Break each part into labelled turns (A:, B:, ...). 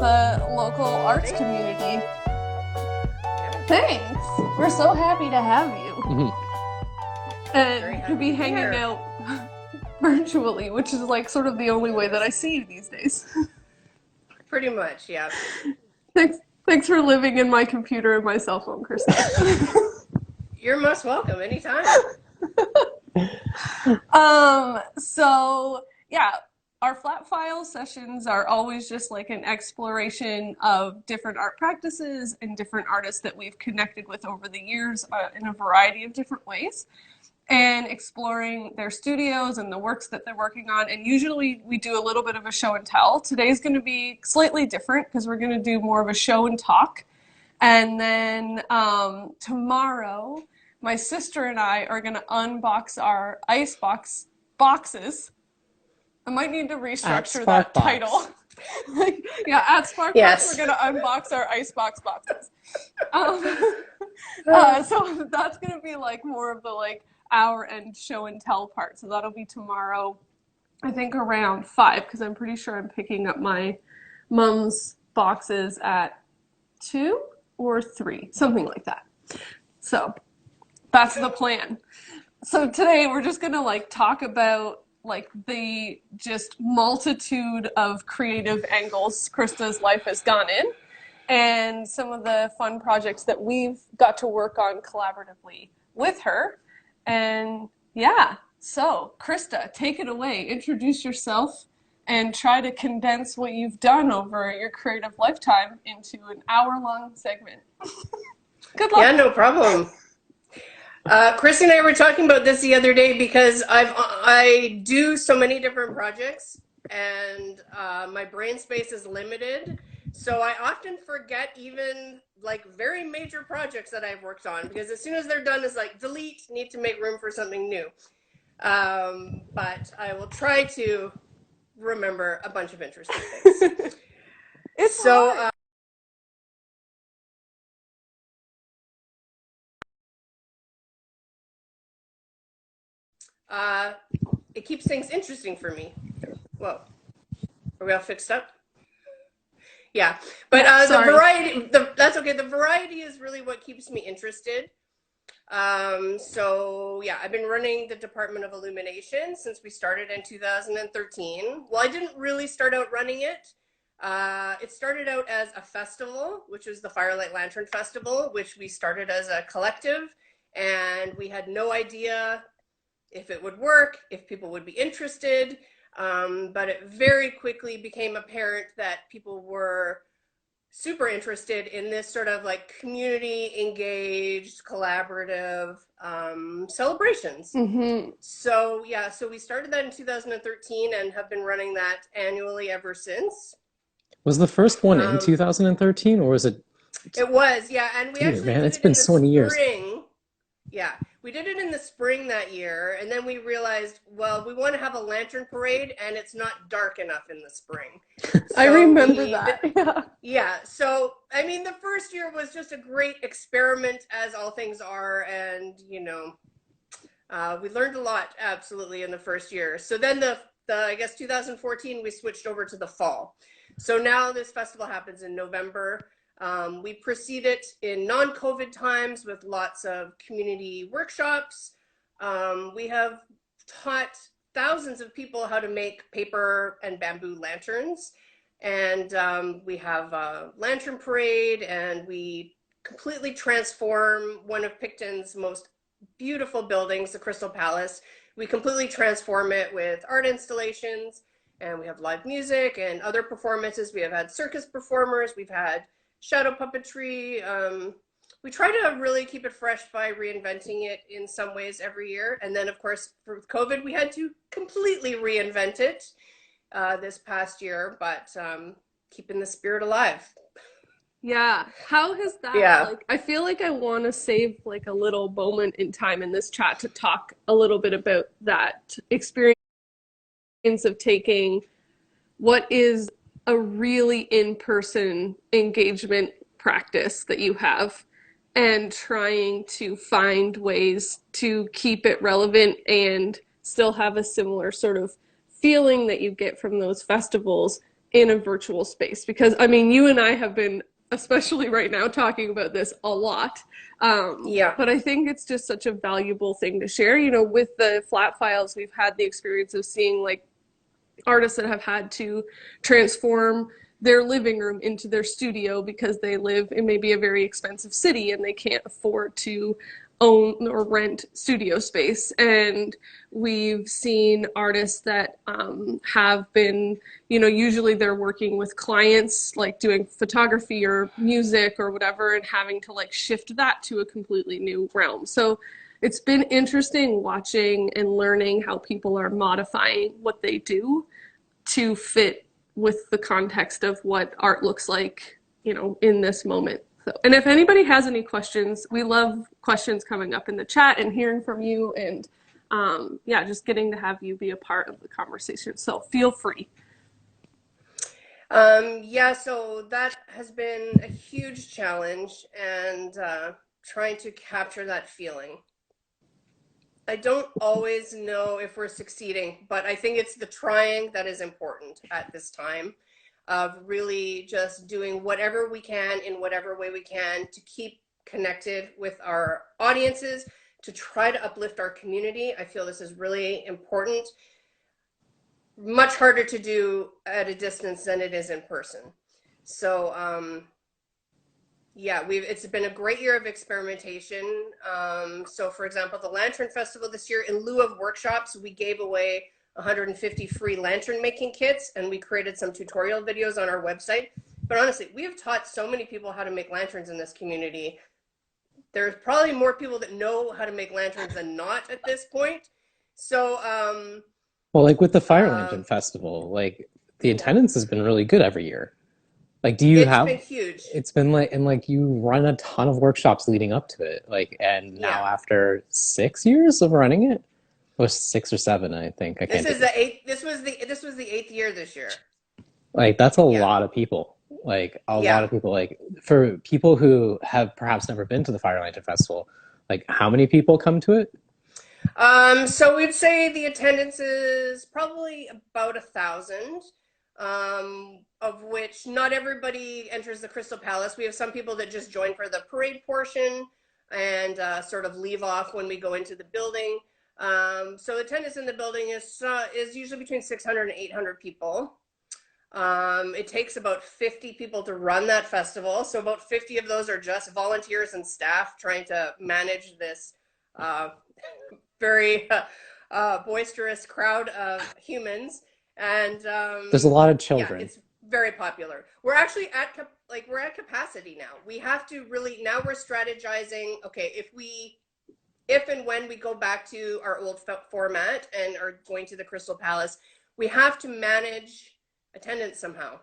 A: the local arts community. Thanks. We're so happy to have you. And to be hanging out virtually, which is like sort of the only way that I see you these days.
B: Pretty much, yeah.
A: Thanks for living in my computer and my cell phone, Krista.
B: You're most welcome anytime.
A: So yeah, our flat file sessions are always just like an exploration of different art practices and different artists that we've connected with over the years in a variety of different ways, and exploring their studios and the works that they're working on. And usually we do a little bit of a show and tell. Today's going to be slightly different because we're going to do more of a show and talk. And then tomorrow, my sister and I are going to unbox our ice boxes. I might need to restructure that title. At Sparkbox, yes. We're going to unbox our icebox boxes. So that's going to be like more of the like hour and show and tell part. So that'll be tomorrow, I think around 5, because I'm pretty sure I'm picking up my mom's boxes at 2 or 3, something like that. So that's the plan. So today we're just going to like talk about like the just multitude of creative angles Krista's life has gone in, and some of the fun projects that we've got to work on collaboratively with her. And yeah, so Krista, take it away. Introduce yourself and try to condense what you've done over your creative lifetime into an hour-long segment. Good luck.
B: Yeah, no problem. Chrissy and I were talking about this the other day because I do so many different projects, and my brain space is limited. So I often forget even like very major projects that I've worked on, because as soon as they're done, it's like delete, need to make room for something new. But I will try to remember a bunch of interesting things.
A: It's so hard.
B: It keeps things interesting for me. Whoa, are we all fixed up? Yeah, but the variety, that's okay. The variety is really what keeps me interested. So yeah, I've been running the Department of Illumination since we started in 2013. Well, I didn't really start out running it. It started out as a festival, which was the Firelight Lantern Festival, which we started as a collective, and we had no idea if it would work, if people would be interested. But it very quickly became apparent that people were super interested in this sort of like community engaged, collaborative celebrations.
A: Mm-hmm.
B: So yeah, so we started that in 2013 and have been running that annually ever since.
C: Was the first one in 2013, or was it?
B: It was, yeah, and we actually
C: man,
B: did
C: it's
B: it
C: been
B: in the
C: so many years.
B: spring. Yeah, we did it in the spring that year, and then we realized, well, we want to have a lantern parade, and it's not dark enough in the spring. So
A: I remember that.
B: Yeah, so, I mean, the first year was just a great experiment, as all things are, and, you know, we learned a lot, absolutely, in the first year. So then I guess 2014, we switched over to the fall. So now this festival happens in November. We precede it in non-COVID times with lots of community workshops. We have taught thousands of people how to make paper and bamboo lanterns. And we have a lantern parade, and we completely transform one of Picton's most beautiful buildings, the Crystal Palace. We completely transform it with art installations, and we have live music and other performances. We have had circus performers, we've had shadow puppetry. We try to really keep it fresh by reinventing it in some ways every year. And then, of course, for COVID, we had to completely reinvent it this past year, but keeping the spirit alive.
A: Yeah. How has that, like, I feel like I want to save like a little moment in time in this chat to talk a little bit about that experience of taking what is a really in-person engagement practice that you have and trying to find ways to keep it relevant and still have a similar sort of feeling that you get from those festivals in a virtual space. Because I mean, you and I have been, especially right now, talking about this a lot.
B: Yeah.
A: But I think it's just such a valuable thing to share. You know, with the flat files, we've had the experience of seeing like artists that have had to transform their living room into their studio because they live in maybe a very expensive city and they can't afford to own or rent studio space. And we've seen artists that have been, you know, usually they're working with clients, like doing photography or music or whatever, and having to like shift that to a completely new realm. So it's been interesting watching and learning how people are modifying what they do to fit with the context of what art looks like, you know, in this moment. So, and if anybody has any questions, we love questions coming up in the chat and hearing from you, and yeah, just getting to have you be a part of the conversation. So feel free.
B: Yeah, so that has been a huge challenge, and trying to capture that feeling. I don't always know if we're succeeding, but I think it's the trying that is important at this time, of really just doing whatever we can in whatever way we can to keep connected with our audiences, to try to uplift our community. I feel this is really important. Much harder to do at a distance than it is in person. So yeah, it's been a great year of experimentation. So for example, the Lantern Festival this year, in lieu of workshops, we gave away 150 free lantern making kits, and we created some tutorial videos on our website. But honestly, we have taught so many people how to make lanterns in this community. There's probably more people that know how to make lanterns than not at this point. So
C: well, like with the Fire Lantern Festival, like the attendance has been really good every year. Like, do you
B: it's
C: have?
B: been huge.
C: It's been like, and like you run a ton of workshops leading up to it. Like, and now
B: Yeah.
C: after 6 years of running it, or 6 or 7, I think. I
B: This
C: can't.
B: is the eighth. This was the 8th year this year.
C: Like, that's a
B: Yeah.
C: lot of people. Like a
B: Yeah.
C: lot of people. Like for people who have perhaps never been to the Fire Lantern Festival, like how many people come to it?
B: So we'd say the attendance is probably about 1,000, of which not everybody enters the Crystal Palace. We have some people that just join for the parade portion and sort of leave off when we go into the building. So attendance in the building is usually between 600 and 800 people. It takes about 50 people to run that festival. So about 50 of those are just volunteers and staff trying to manage this very boisterous crowd of humans. And
C: There's a lot of children.
B: Yeah, it's very popular. We're actually we're at capacity now. We have to really, now we're strategizing. Okay, if and when we go back to our old format and are going to the Crystal Palace, we have to manage attendance somehow,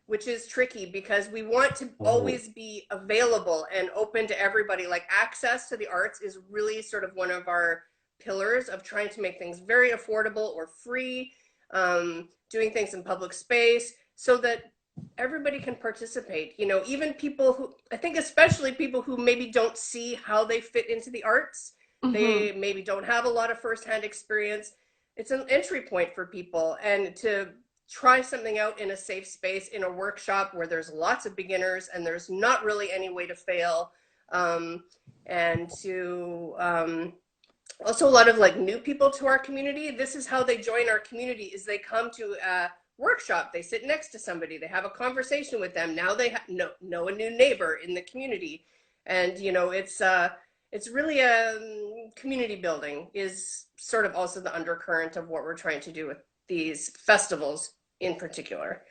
B: which is tricky because we want to always be available and open to everybody. Like, access to the arts is really sort of one of our pillars of trying to make things very affordable or free, doing things in public space so that everybody can participate. You know, even people who, I think especially people who maybe don't see how they fit into the arts, they maybe don't have a lot of firsthand experience. It's an entry point for people, and to try something out in a safe space, in a workshop where there's lots of beginners and there's not really any way to fail, and to also a lot of like new people to our community. This is how they join our community, is they come to a workshop, they sit next to somebody, they have a conversation with them. Now they know a new neighbor in the community. And you know, it's really a community building is sort of also the undercurrent of what we're trying to do with these festivals in particular.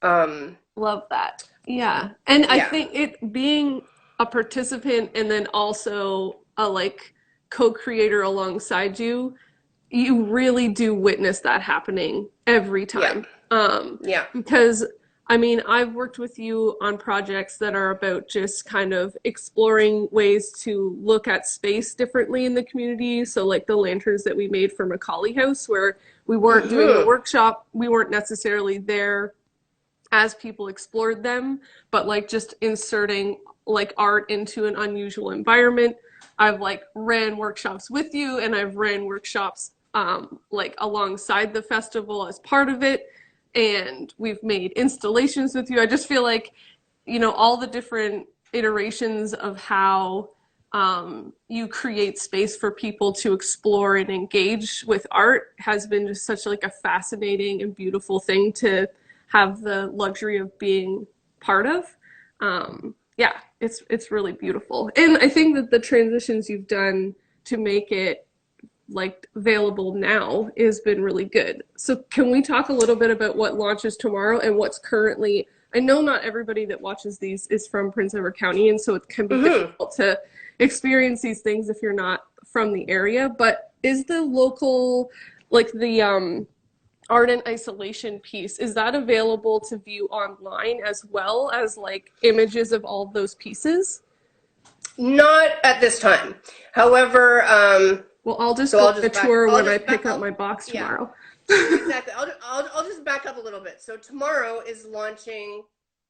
A: Love that. Yeah. And I think it being a participant and then also a like co-creator alongside you, you really do witness that happening every time. Because I mean, I've worked with you on projects that are about just kind of exploring ways to look at space differently in the community. So like the lanterns that we made for Macaulay House, where we weren't doing a workshop, we weren't necessarily there as people explored them, but like just inserting like art into an unusual environment. I've like ran workshops with you, and I've ran workshops like alongside the festival as part of it. and we've made installations with you. I just feel like, you know, all the different iterations of how you create space for people to explore and engage with art has been just such like a fascinating and beautiful thing to have the luxury of being part of. Yeah, it's really beautiful. And I think that the transitions you've done to make it like available now has been really good. So can we talk a little bit about what launches tomorrow and what's currently, I know not everybody that watches these is from Prince Edward County, and so it can be difficult to experience these things if you're not from the area, but is the local, like the art and isolation piece, is that available to view online as well as like images of all of those pieces?
B: Not at this time. However,
A: well, I'll just go on a tour when I pick up my box tomorrow.
B: Exactly. I'll just back up a little bit. So tomorrow is launching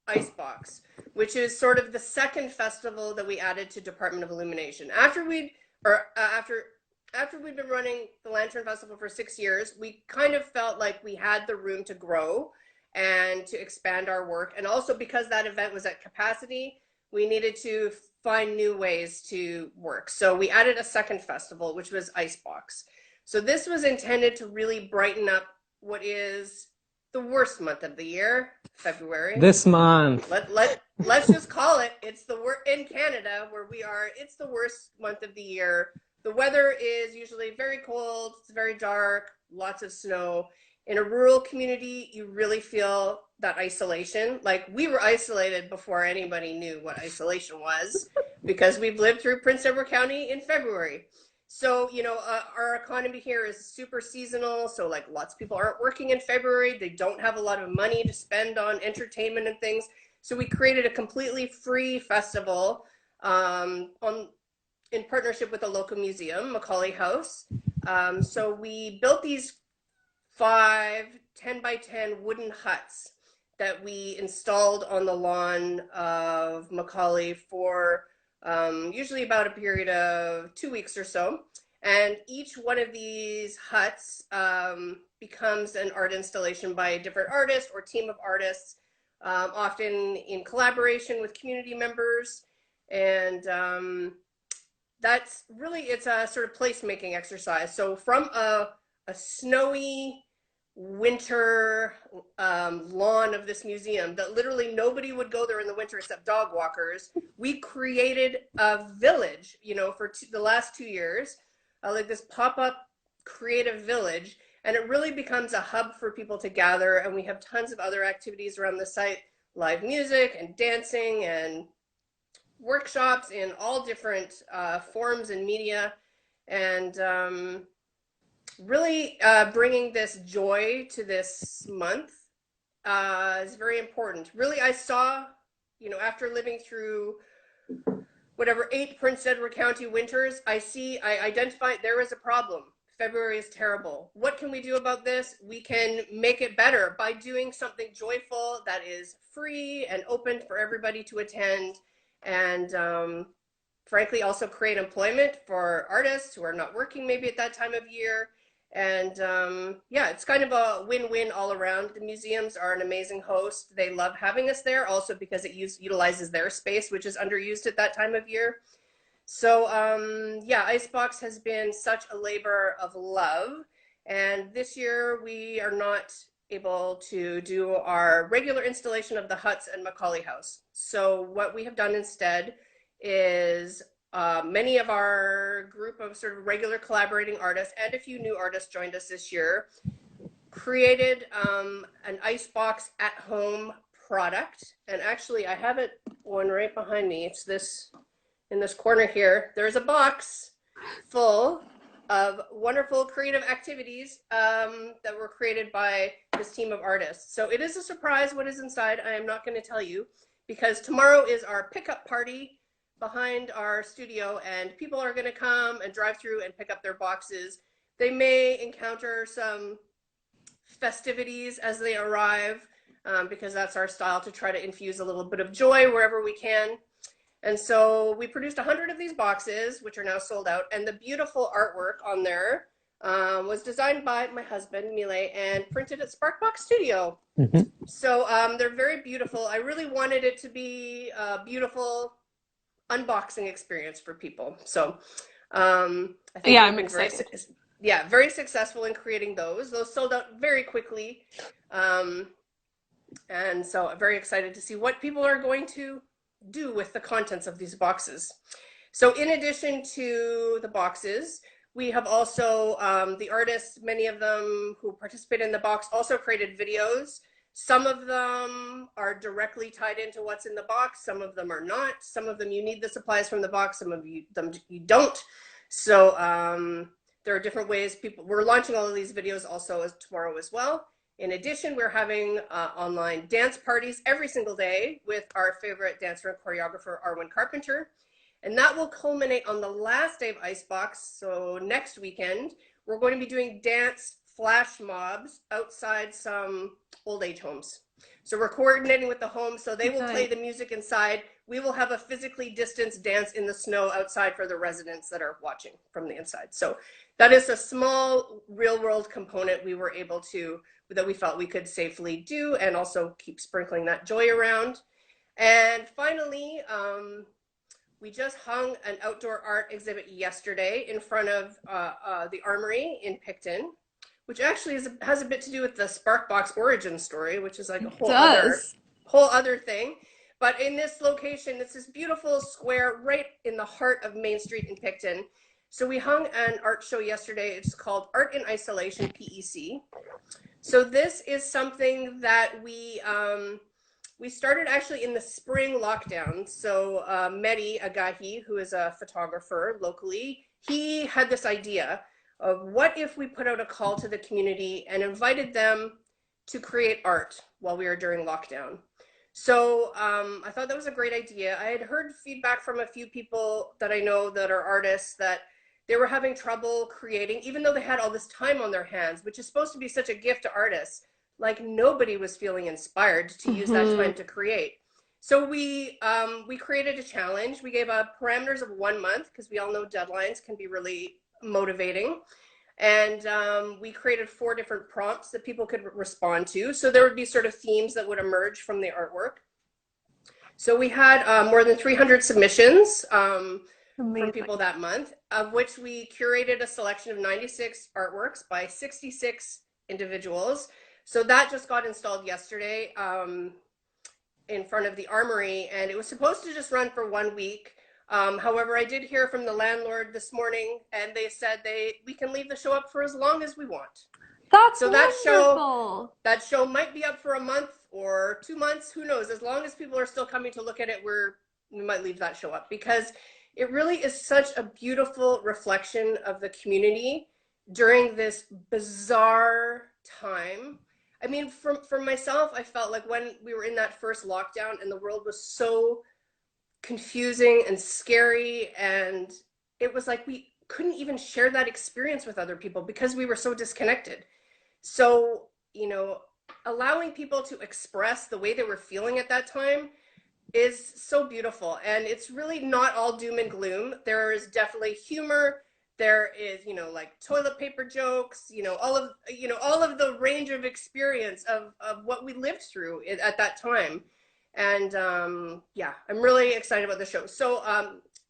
B: Icebox, which is sort of the second festival that we added to Department of Illumination. After we'd been running the Lantern Festival for 6 years, we kind of felt like we had the room to grow and to expand our work. And also because that event was at capacity, we needed to find new ways to work. So we added a second festival, which was Icebox. So this was intended to really brighten up what is the worst month of the year, February.
C: This month.
B: Let's just call it. It's the worst in Canada where we are. It's the worst month of the year. The weather is usually very cold. It's very dark, lots of snow. In a rural community, you really feel that isolation. Like we were isolated before anybody knew what isolation was because we've lived through Prince Edward County in February. So, you know, our economy here is super seasonal. So like lots of people aren't working in February. They don't have a lot of money to spend on entertainment and things. So we created a completely free festival in partnership with a local museum, Macaulay House. So we built these 5 10-by-10 wooden huts that we installed on the lawn of Macaulay for usually about a period of 2 weeks or so. And each one of these huts becomes an art installation by a different artist or team of artists, often in collaboration with community members. And that's really, it's a sort of placemaking exercise. So from a snowy winter lawn of this museum that literally nobody would go there in the winter except dog walkers, we created a village, you know, for the last 2 years, like this pop-up creative village, and it really becomes a hub for people to gather. And we have tons of other activities around the site, live music and dancing and workshops in all different forms and media, and really bringing this joy to this month is very important. Really, I saw, you know, after living through whatever 8 Prince Edward County winters, I identified there is a problem. February is terrible. What can we do about this? We can make it better by doing something joyful that is free and open for everybody to attend, and frankly also create employment for artists who are not working maybe at that time of year. And yeah, it's kind of a win-win all around. The museums are an amazing host. They love having us there also because it utilizes their space, which is underused at that time of year. So yeah, Icebox has been such a labor of love. And this year we are not able to do our regular installation of the huts and Macaulay House. So what we have done instead is many of our group of sort of regular collaborating artists and a few new artists joined us this year, created an Icebox at home product. And actually I have it one right behind me. It's this, in this corner here. There's a box full of wonderful creative activities that were created by this team of artists. So it is a surprise what is inside. I am not going to tell you because tomorrow is our pickup party behind our studio, and people are going to come and drive through and pick up their boxes. They may encounter some festivities as they arrive because that's our style, to try to infuse a little bit of joy wherever we can. And so we produced 100 of these boxes, which are now sold out, and the beautiful artwork on there was designed by my husband, Mile, and printed at Sparkbox Studio.
C: Mm-hmm.
B: So they're very beautiful. I really wanted it to be a beautiful unboxing experience for people. So I think
A: yeah, I'm excited.
B: Very successful in creating those. Those sold out very quickly. And so I'm very excited to see what people are going to do with the contents of these boxes. So in addition to the boxes, we have also, the artists, many of them who participate in the box also created videos. Some of them are directly tied into what's in the box. Some of them are not. Some of them you need the supplies from the box. Some of them you don't. So there are different ways we're launching all of these videos also tomorrow as well. In addition, we're having online dance parties every single day with our favorite dancer and choreographer, Arwen Carpenter. And that will culminate on the last day of Icebox. So next weekend, we're going to be doing dance flash mobs outside some old age homes. So we're coordinating with the homes, so they will play the music inside. We will have a physically distanced dance in the snow outside for the residents that are watching from the inside. So that is a small real world component that we felt we could safely do and also keep sprinkling that joy around. And finally, we just hung an outdoor art exhibit yesterday in front of the Armory in Picton, which actually has a bit to do with the Sparkbox origin story, which is like a whole other thing. But in this location, it's this beautiful square right in the heart of Main Street in Picton. So we hung an art show yesterday. It's called Art in Isolation, PEC. So this is something that we started actually in the spring lockdown. So Mehdi, Agahi, who is a photographer locally, he had this idea of what if we put out a call to the community and invited them to create art while we were during lockdown. So I thought that was a great idea. I had heard feedback from a few people that I know that are artists that they were having trouble creating, even though they had all this time on their hands, which is supposed to be such a gift to artists. Like nobody was feeling inspired to use that time to create. So we created a challenge. We gave parameters of 1 month because we all know deadlines can be really motivating. And we created 4 different prompts that people could respond to. So there would be sort of themes that would emerge from the artwork. So we had more than 300 submissions from people that month, of which we curated a selection of 96 artworks by 66 individuals. So that just got installed yesterday in front of the Armory, and it was supposed to just run for 1 week. However, I did hear from the landlord this morning, and they said we can leave the show up for as long as we want.
A: That's wonderful.
B: That show might be up for a month or 2 months, who knows? As long as people are still coming to look at it, we might leave that show up because it really is such a beautiful reflection of the community during this bizarre time. I mean, for myself, I felt like when we were in that first lockdown and the world was so confusing and scary, and it was like we couldn't even share that experience with other people because we were so disconnected. So, allowing people to express the way they were feeling at that time is so beautiful. And it's really not all doom and gloom. There is definitely humor. There is, like toilet paper jokes, all of the range of experience of what we lived through at that time. And yeah, I'm really excited about the show. So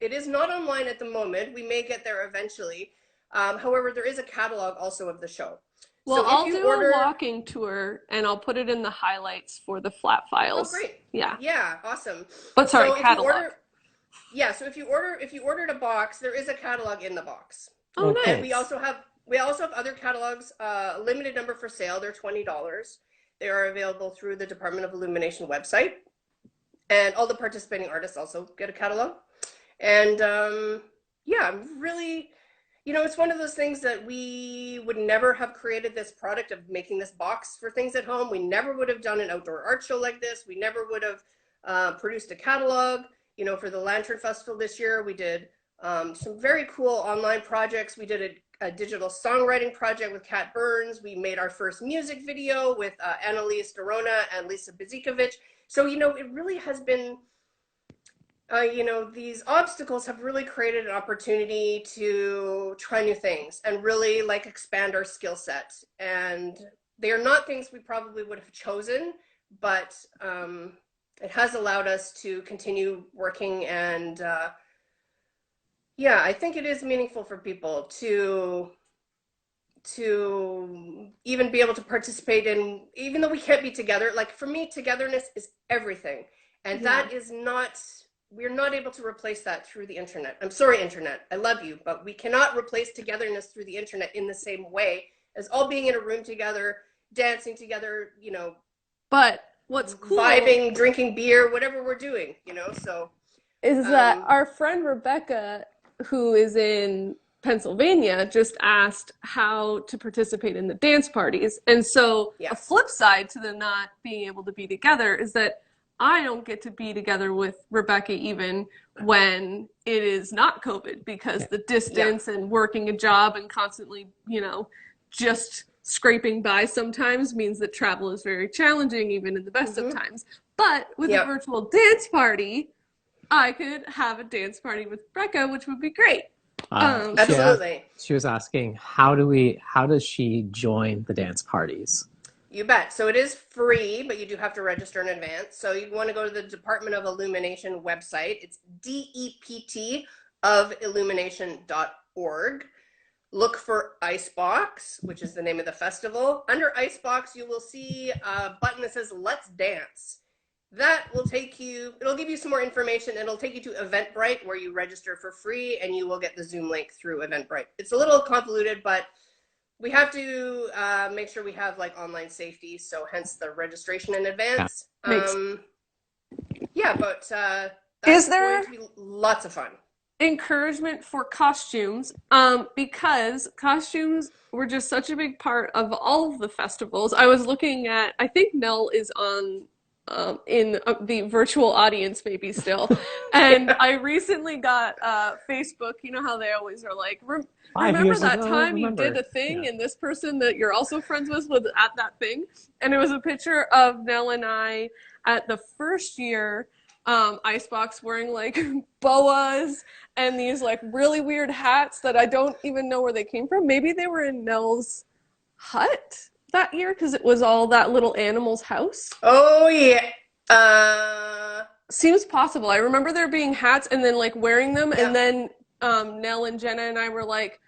B: it is not online at the moment. We may get there eventually. However, there is a catalog also of the show.
A: Well, so I'll do a walking tour and I'll put it in the highlights for the flat files.
B: Oh, great.
A: Yeah.
B: Yeah, awesome.
A: But sorry, catalog.
B: So if you ordered a box, there is a catalog in the box.
A: Oh, nice.
B: And we also have other catalogs, limited number for sale. They're $20. They are available through the Department of Illumination website. And all the participating artists also get a catalog. And yeah, I'm really, it's one of those things that we would never have created this product of making this box for things at home. We never would have done an outdoor art show like this. We never would have produced a catalog. For the Lantern Festival this year, we did some very cool online projects. We did a digital songwriting project with Kat Burns. We made our first music video with Annalise Dorona and Lisa Bezikovic. So, it really has been these obstacles have really created an opportunity to try new things and really like expand our skill set. And they are not things we probably would have chosen, but it has allowed us to continue working. And I think it is meaningful for people to even be able to participate in, even though we can't be together. Like for me, togetherness is everything. And that is not, we're not able to replace that through the internet. I'm sorry, internet, I love you, but we cannot replace togetherness through the internet in the same way as all being in a room together, dancing together,
A: But what's cool,
B: vibing, drinking beer, whatever we're doing, so.
A: Is that our friend Rebecca, who is in Pennsylvania, just asked how to participate in the dance parties. And so a flip side to the not being able to be together is that I don't get to be together with Rebecca even when it is not COVID, because the distance and working a job and constantly, just scraping by sometimes means that travel is very challenging even in the best of times. But with a virtual dance party, I could have a dance party with Rebecca, which would be great.
B: Absolutely.
C: She was asking, how does she join the dance parties?
B: You bet. So it is free, but you do have to register in advance. So you want to go to the Department of Illumination website. It's DEPT of illumination.org. Look for Icebox, which is the name of the festival. Under Icebox, you will see a button that says Let's Dance. That will take you, it'll give you some more information, and it'll take you to Eventbrite, where you register for free and you will get the Zoom link through Eventbrite. It's a little convoluted, but we have to make sure we have like online safety, so hence the registration in advance. But that's going to be lots of fun.
A: Encouragement for costumes, because costumes were just such a big part of all of the festivals. I was looking at, I think Nell is on in the virtual audience maybe still, and I recently got Facebook, you know how they always are like, remember that time you did a thing and this person that you're also friends with was at that thing? And it was a picture of Nell and I at the first year Icebox, wearing like boas and these like really weird hats that I don't even know where they came from. Maybe they were in Nell's hut that year because it was all that little animal's house.
B: Oh yeah.
A: Seems possible. I remember there being hats and then like wearing them, and then Nell and Jenna and I were like,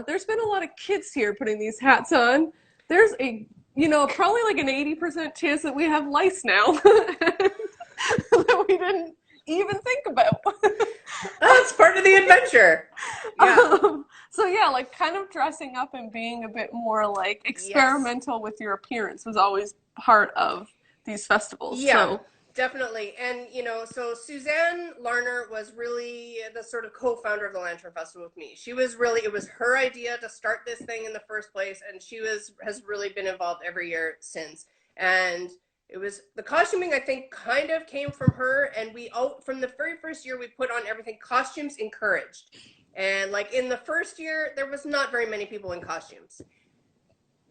A: there's been a lot of kids here putting these hats on. There's a, probably like an 80% chance that we have lice now that we didn't even think about.
B: That's part of the adventure.
A: So like kind of dressing up and being a bit more like experimental with your appearance was always part of these festivals.
B: Definitely. And, so Suzanne Larner was really the sort of co-founder of the Lantern Festival with me. She was really, it was her idea to start this thing in the first place, and she has really been involved every year since. And it was, the costuming, I think, kind of came from her, and from the very first year we put on everything, costumes encouraged. And like in the first year, there was not very many people in costumes.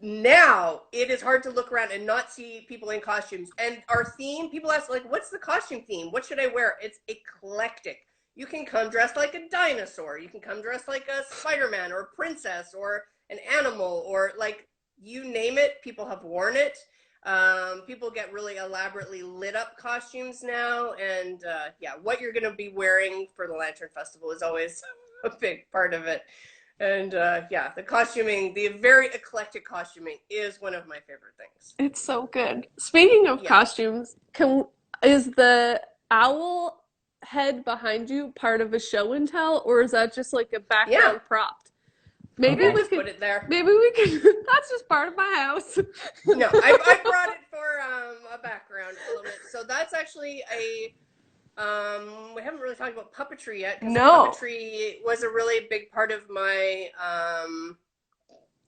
B: Now it is hard to look around and not see people in costumes. And our theme, people ask like, what's the costume theme? What should I wear? It's eclectic. You can come dressed like a dinosaur. You can come dressed like a Spider-Man or a princess or an animal, or like you name it, people have worn it. People get really elaborately lit up costumes now. And what you're going to be wearing for the Lantern Festival is always a big part of it. And the costuming, the very eclectic costuming is one of my favorite things.
A: It's so good. Speaking of costumes, is the owl head behind you part of a show and tell, or is that just like a background prop? Maybe we could
B: put it there.
A: Maybe we could. That's just part of my house.
B: No, I brought it for a background element. So that's actually we haven't really talked about puppetry yet.
A: No.
B: Puppetry was a really big part of my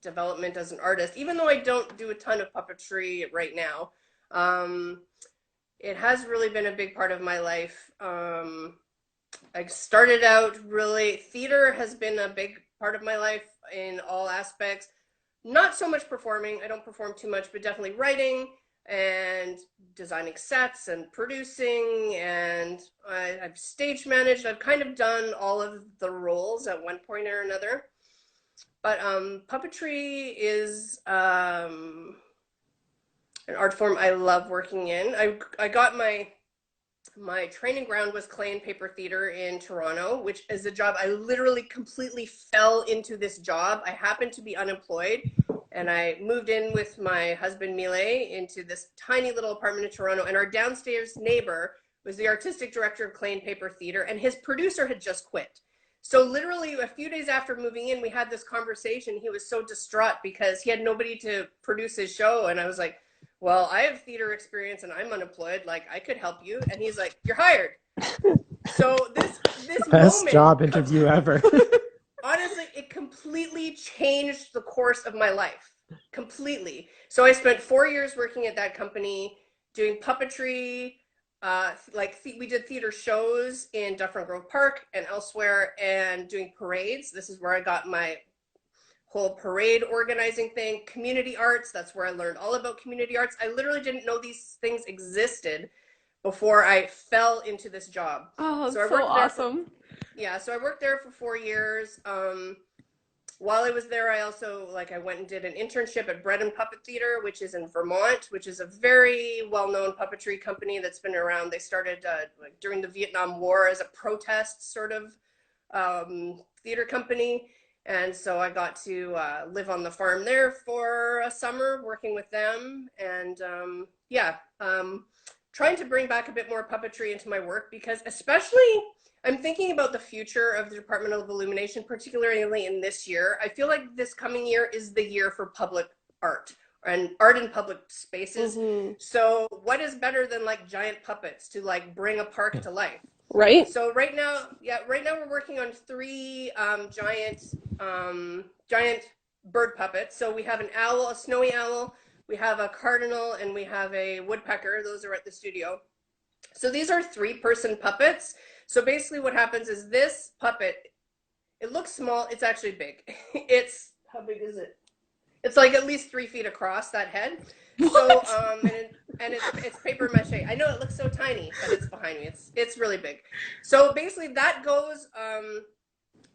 B: development as an artist. Even though I don't do a ton of puppetry right now, it has really been a big part of my life. I started out really, theater has been a big part of my life in all aspects. Not so much performing. I don't perform too much, but definitely writing, and designing sets and producing, and I've stage managed. I've kind of done all of the roles at one point or another. But puppetry is an art form I love working in. I got my training ground was clay and paper theater in Toronto, which is a job I literally completely fell into this job. I happened to be unemployed, and I moved in with my husband Mile into this tiny little apartment in Toronto, and our downstairs neighbor was the artistic director of clay and paper theater, and his producer had just quit. So literally a few days after moving in, we had this conversation. He was so distraught because he had nobody to produce his show, and I was like, well, I have theater experience and I'm unemployed. Like, I could help you. And he's like, you're hired. So this
C: Best
B: moment,
C: job interview ever.
B: honestly, it completely changed the course of my life. Completely. So I spent 4 years working at that company doing puppetry. We did theater shows in Dufferin Grove Park and elsewhere, and doing parades. This is where I got my whole parade organizing thing. Community arts, that's where I learned all about community arts. I literally didn't know these things existed before I fell into this job.
A: Oh, that's so awesome.
B: So I worked there for 4 years. While I was there, I also I went and did an internship at Bread and Puppet Theater, which is in Vermont, which is a very well-known puppetry company that's been around. They started during the Vietnam War as a protest sort of theater company. And so I got to live on the farm there for a summer working with them. And trying to bring back a bit more puppetry into my work, because especially I'm thinking about the future of the Department of Illumination, particularly in this year. I feel like this coming year is the year for public art and art in public spaces. Mm-hmm. So what is better than giant puppets to bring a park to life?
A: Right.
B: So right now we're working on 3 giant bird puppets. So we have an owl, a snowy owl, we have a cardinal, and we have a woodpecker. Those are at the studio. So these are 3-person puppets. So basically what happens is this puppet, it looks small, it's actually big. How big is it? It's at least 3 feet across, that head. What? So it's paper mache. I know it looks so tiny, but it's behind me. It's really big. So basically that goes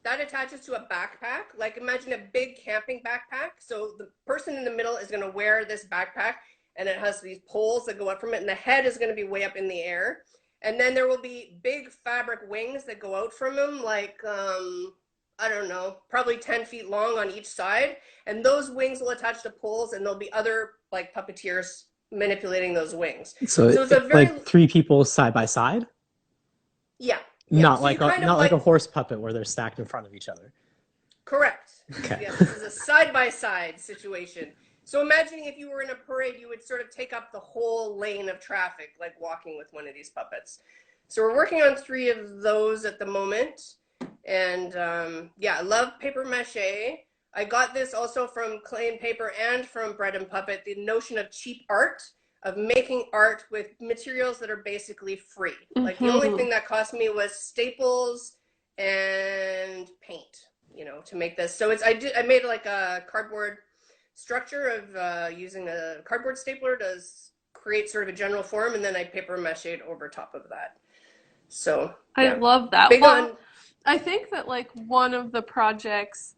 B: that attaches to a backpack. Imagine a big camping backpack. So the person in the middle is going to wear this backpack, and it has these poles that go up from it, and the head is going to be way up in the air. And then there will be big fabric wings that go out from him, I don't know, probably 10 feet long on each side. And those wings will attach to poles, and there'll be other puppeteers manipulating those wings.
C: So it's a very 3 people side by side?
B: Yeah.
C: Not like a horse puppet where they're stacked in front of each other.
B: Correct.
C: Okay.
B: Yes, this is a side by side situation. So imagining if you were in a parade, you would sort of take up the whole lane of traffic, walking with one of these puppets. So we're working on 3 of those at the moment. And I love paper mache. I got this also from Clay and Paper and from Bread and Puppet, the notion of cheap art, of making art with materials that are basically free. Mm-hmm. The only thing that cost me was staples and paint, to make this. So I made a cardboard structure of using a cardboard stapler to create sort of a general form, and then I paper mache'd over top of that. So
A: I love that. I think that one of the projects,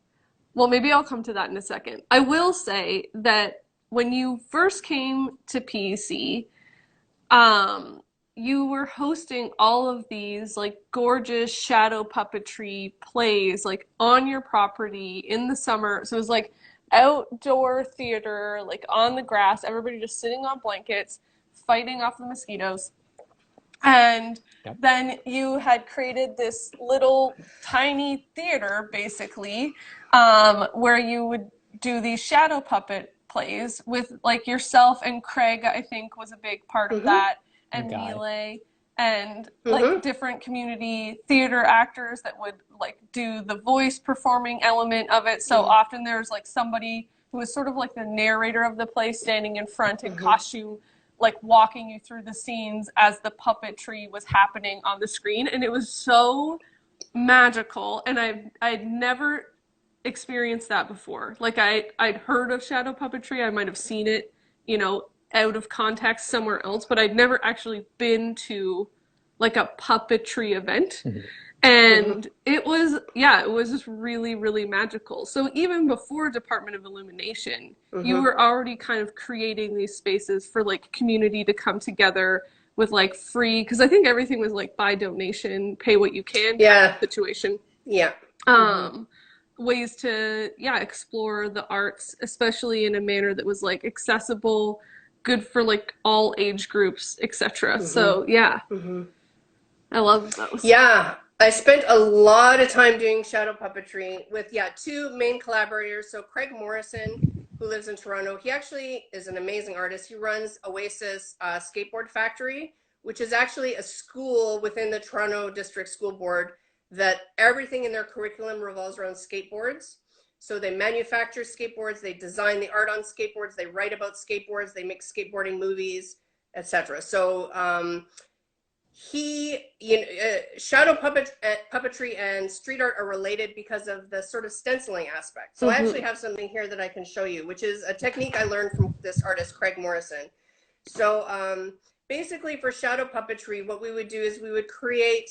A: well, maybe I'll come to that in a second. I will say that when you first came to PEC, you were hosting all of these gorgeous shadow puppetry plays on your property in the summer. So it was outdoor theater, on the grass, everybody just sitting on blankets, fighting off the mosquitoes. And then you had created this little tiny theater, basically, where you would do these shadow puppet plays with yourself, and Craig, I think, was a big part of that, and Mile, and different community theater actors that would do the voice performing element of it. So often there's somebody who was sort of the narrator of the play standing in front in costume, walking you through the scenes as the puppetry was happening on the screen. And it was so magical, and I'd never experienced that before. I'd heard of shadow puppetry, I might have seen it out of context somewhere else, but I'd never actually been to like a puppetry event.
C: Mhm.
A: And it was, yeah, it was just really, really magical. So even before Department of Illumination, you were already kind of creating these spaces for like community to come together with like free, because I think everything was like by donation, pay what you can kind of situation.
B: Yeah.
A: Ways to, yeah, explore the arts, especially in a manner that was like accessible, good for like all age groups, etc. So yeah, I love those.
B: Yeah, I spent a lot of time doing shadow puppetry with, two main collaborators. So Craig Morrison, who lives in Toronto, he actually is an amazing artist. He runs Oasis Skateboard Factory, which is actually a school within the Toronto District School Board that everything in their curriculum revolves around skateboards. So they manufacture skateboards, they design the art on skateboards, they write about skateboards, they make skateboarding movies, etc. So shadow puppetry and street art are related because of the sort of stenciling aspect. So I actually have something here that I can show you, which is a technique I learned from this artist, Craig Morrison. So basically for shadow puppetry, what we would do is we would create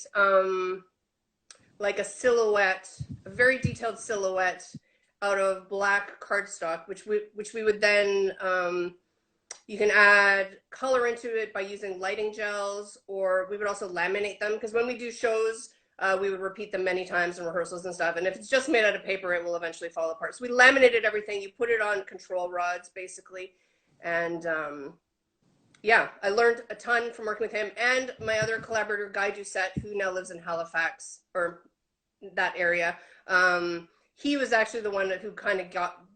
B: like a silhouette, a very detailed silhouette out of black cardstock, which we would then you can add color into it by using lighting gels, or we would also laminate them, because when we do shows, we would repeat them many times in rehearsals and stuff. And if it's just made out of paper, it will eventually fall apart. So we laminated everything. You put it on control rods, basically. And yeah, I learned a ton from working with him and my other collaborator, Guy Doucette, who now lives in Halifax, or that area. He was actually the one who kind of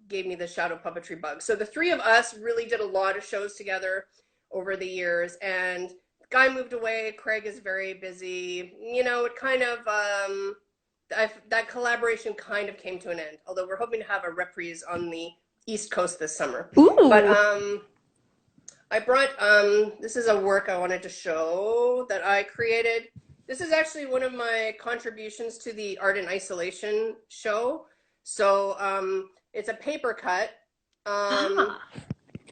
B: gave me the shadow puppetry bug. So the three of us really did a lot of shows together over the years, and Guy moved away. Craig is very busy. You know, it kind of, that collaboration kind of came to an end, although we're hoping to have a reprise on the East Coast this summer.
A: Ooh.
B: But I brought, this is a work I wanted to show that I created. This is actually one of my contributions to the Art in Isolation show. So it's a paper cut.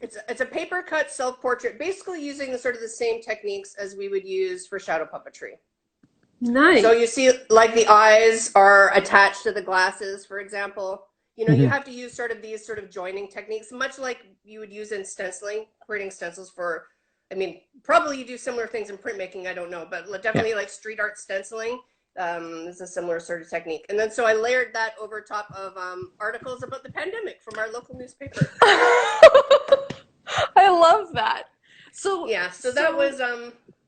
B: It's a paper cut self-portrait, basically using the sort of the same techniques as we would use for shadow puppetry.
A: Nice.
B: So you see, like, the eyes are attached to the glasses, for example. You know, you have to use sort of these sort of joining techniques, much like you would use in stenciling, creating stencils for, I mean, probably you do similar things in printmaking, I don't know, but definitely like street art stenciling. Is a similar sort of technique. And then so I layered that over top of articles about the pandemic from our local newspaper.
A: I love that. So
B: yeah, so that was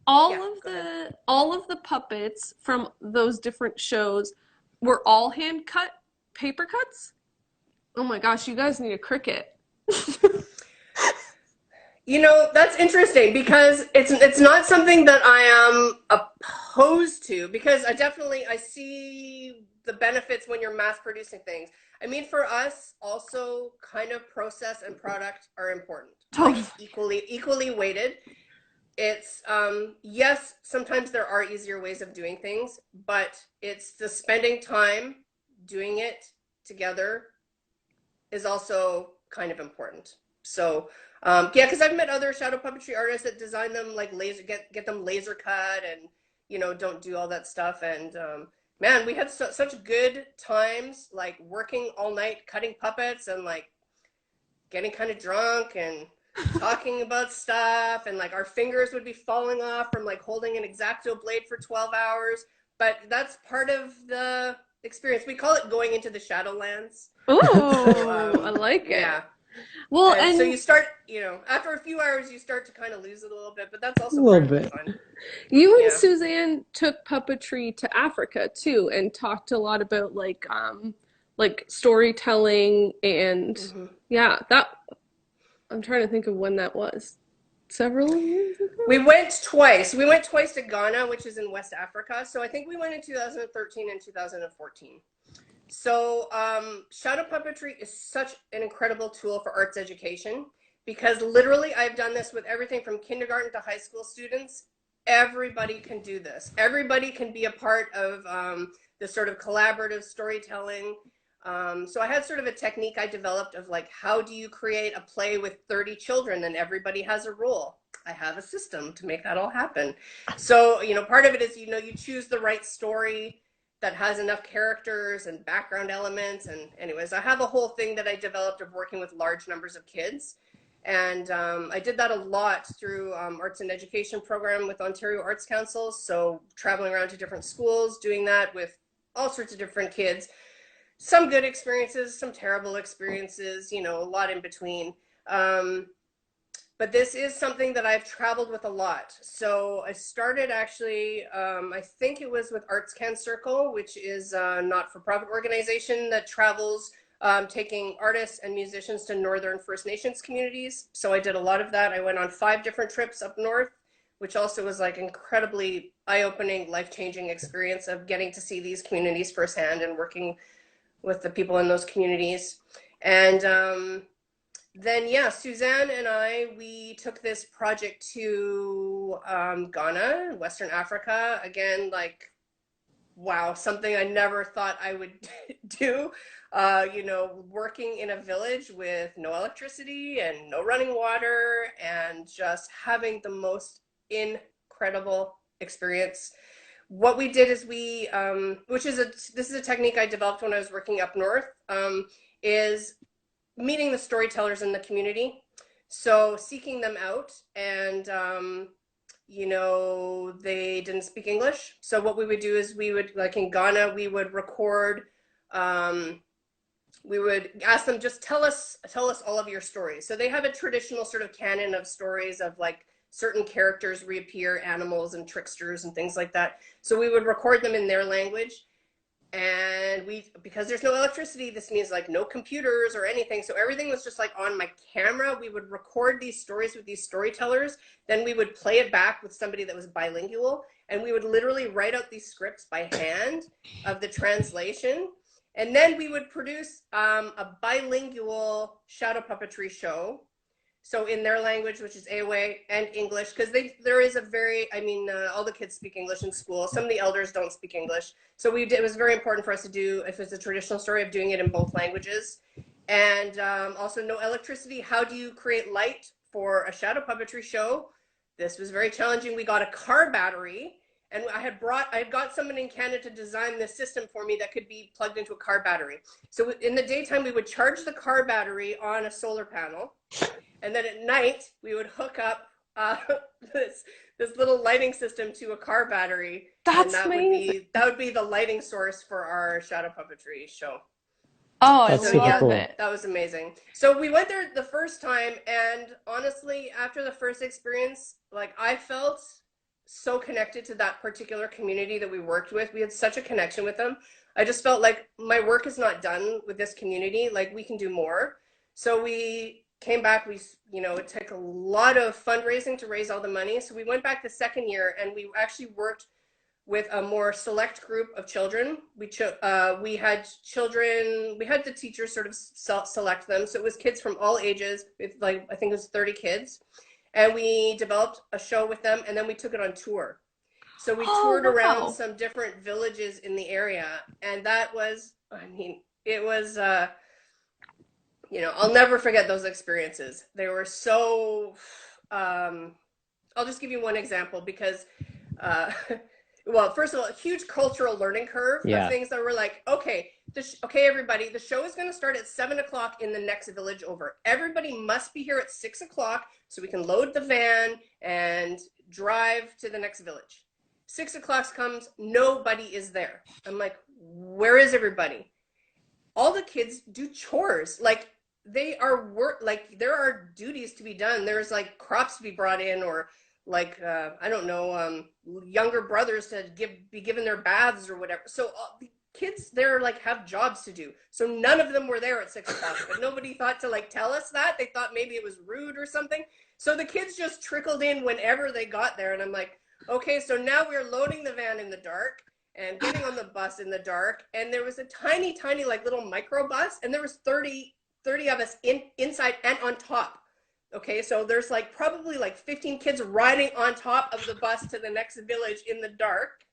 A: all of the puppets from those different shows were all hand cut paper cuts? Oh my gosh, you guys need a Cricut.
B: You know, that's interesting because it's not something that I am opposed to, because I see the benefits when you're mass producing things. I mean, for us also, kind of process and product are important.
A: Totally.
B: Like equally weighted. It's yes, sometimes there are easier ways of doing things, but it's the spending time doing it together is also kind of important. So yeah, because I've met other shadow puppetry artists that design them like get them laser cut and, you know, don't do all that stuff. And man, we had such good times, like working all night cutting puppets and like getting kind of drunk and talking about stuff, and like our fingers would be falling off from like holding an X-Acto blade for 12 hours. But that's part of the experience. We call it going into the Shadowlands.
A: Ooh, I like it.
B: Yeah.
A: Well,
B: and so you start, you know, after a few hours, you start to kind of lose it a little bit, but that's also
C: a little
B: part of
C: bit.
B: the fun.
A: You and Suzanne took puppetry to Africa too, and talked a lot about like storytelling and yeah, that I'm trying to think of when that was. Several years ago?
B: We went twice. We went twice to Ghana, which is in West Africa. So I think we went in 2013 and 2014. So shadow puppetry is such an incredible tool for arts education, because literally I've done this with everything from kindergarten to high school students. Everybody can do this. Everybody can be a part of the sort of collaborative storytelling. So I had sort of a technique I developed of like, how do you create a play with 30 children and everybody has a role? I have a system to make that all happen. So, you know, part of it is, you know, you choose the right story that has enough characters and background elements. And anyways, I have a whole thing that I developed of working with large numbers of kids. And I did that a lot through arts and education program with Ontario Arts Council. So traveling around to different schools, doing that with all sorts of different kids. Some good experiences, some terrible experiences, you know, a lot in between. But this is something that I've traveled with a lot. So I started actually, I think it was with Arts Can Circle, which is a not-for-profit organization that travels taking artists and musicians to Northern First Nations communities. So I did a lot of that. I went on 5 different trips up north, which also was like incredibly eye-opening, life-changing experience of getting to see these communities firsthand and working with the people in those communities. And then, yeah, Suzanne and I, we took this project to Ghana, Western Africa. Again, like, wow, something I never thought I would do. You know, working in a village with no electricity and no running water and just having the most incredible experience. What we did is we, this is a technique I developed when I was working up north, is meeting the storytellers in the community. So seeking them out, and you know, they didn't speak English. So what we would do is we would, like in Ghana, we would record, we would ask them, just tell us all of your stories. So they have a traditional sort of canon of stories of like certain characters reappear, animals and tricksters and things like that. So we would record them in their language. And because there's no electricity, this means like no computers or anything. So everything was just like on my camera. We would record these stories with these storytellers. Then we would play it back with somebody that was bilingual. And we would literally write out these scripts by hand of the translation. And then we would produce a bilingual shadow puppetry show. So in their language, which is Ewe, and English, because there is a very, I mean, all the kids speak English in school. Some of the elders don't speak English. So it was very important for us to do, if it's a traditional story, of doing it in both languages. And also no electricity. How do you create light for a shadow puppetry show? This was very challenging. We got a car battery, and I had got someone in Canada to design this system for me that could be plugged into a car battery. So in the daytime, we would charge the car battery on a solar panel. And then at night, we would hook up this little lighting system to a car battery.
A: That's
B: amazing. That would be the lighting source for our shadow puppetry show.
A: Oh, I love it.
B: That was amazing. So we went there the first time, and honestly, after the first experience, like, I felt so connected to that particular community that we worked with. We had such a connection with them. I just felt like my work is not done with this community. Like, we can do more. So we came back. It took a lot of fundraising to raise all the money. So we went back the second year, and we actually worked with a more select group of children. We had the teachers sort of select them. So it was kids from all ages, with like, I think it was 30 kids. And we developed a show with them, and then we took it on tour. So we toured around some different villages in the area. And that was, it was, I'll never forget those experiences. They were so, I'll just give you one example because, well, first of all, a huge cultural learning curve of things that were like, okay, everybody, the show is going to start at 7:00 in the next village over. Everybody must be here at 6:00 so we can load the van and drive to the next village. 6:00 comes, nobody is there. I'm like, where is everybody? All the kids do chores. Like, there are duties to be done. There's like crops to be brought in, or like, I don't know, younger brothers to be given their baths or whatever. So the kids there like have jobs to do. So none of them were there at 6:00, but nobody thought to like tell us that. They thought maybe it was rude or something. So the kids just trickled in whenever they got there. And I'm like, okay, so now we're loading the van in the dark and getting on the bus in the dark. And there was a tiny, tiny, like little micro bus, and there was 30 of us inside and on top. Okay, so there's like probably like 15 kids riding on top of the bus to the next village in the dark.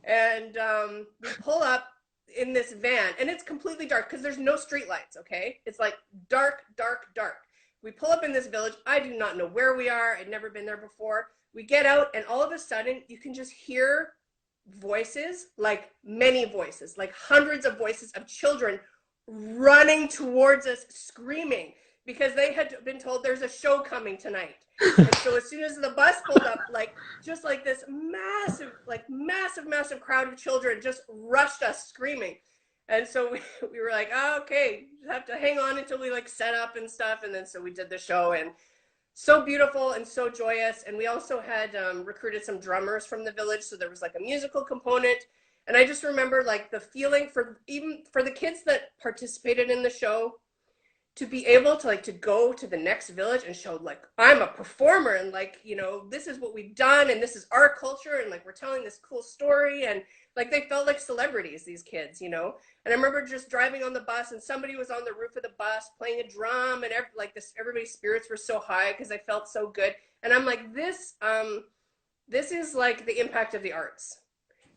B: And we pull up. in this van, and it's completely dark because there's no street lights. Okay, it's like dark, dark, dark. We pull up in this village. I do not know where we are. I'd never been there before. We get out, and all of a sudden you can just hear voices, like many voices, like hundreds of voices of children running towards us, screaming, because they had been told there's a show coming tonight. And so as soon as the bus pulled up, like just like this massive, like massive crowd of children just rushed us screaming. And so we were like, oh, okay, just have to hang on until we like set up and stuff. And then so we did the show, and so beautiful and so joyous. And we also had recruited some drummers from the village, so there was like a musical component. And I just remember like the feeling for even for the kids that participated in the show, to be able to like to go to the next village and show like I'm a performer, and like, you know, this is what we've done, and this is our culture, and like we're telling this cool story, and like they felt like celebrities, these kids, you know. And I remember just driving on the bus, and somebody was on the roof of the bus playing a drum, and everybody's spirits were so high because I felt so good. And I'm like, this is like the impact of the arts.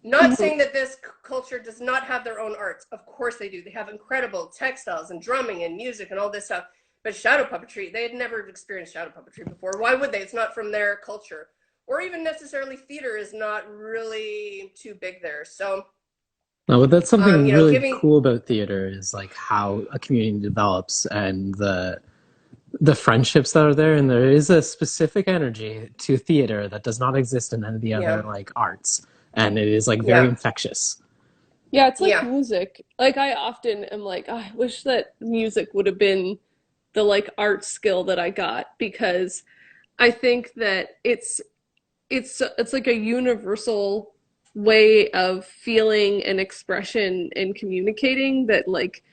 B: Not saying that this culture does not have their own arts. Of course they do. They have incredible textiles and drumming and music and all this stuff. But shadow puppetry, they had never experienced shadow puppetry before. Why would they? It's not from their culture. Or even necessarily theater is not really too big there. So,
C: no, but that's something really
B: giving...
C: cool about theater is like how a community develops and the friendships that are there. And there is a specific energy to theater that does not exist in any of the other like arts. And it is like very infectious.
A: Yeah, it's like music. Like I often am like, oh, I wish that music would have been the like art skill that I got, because I think that it's like a universal way of feeling and expression and communicating that like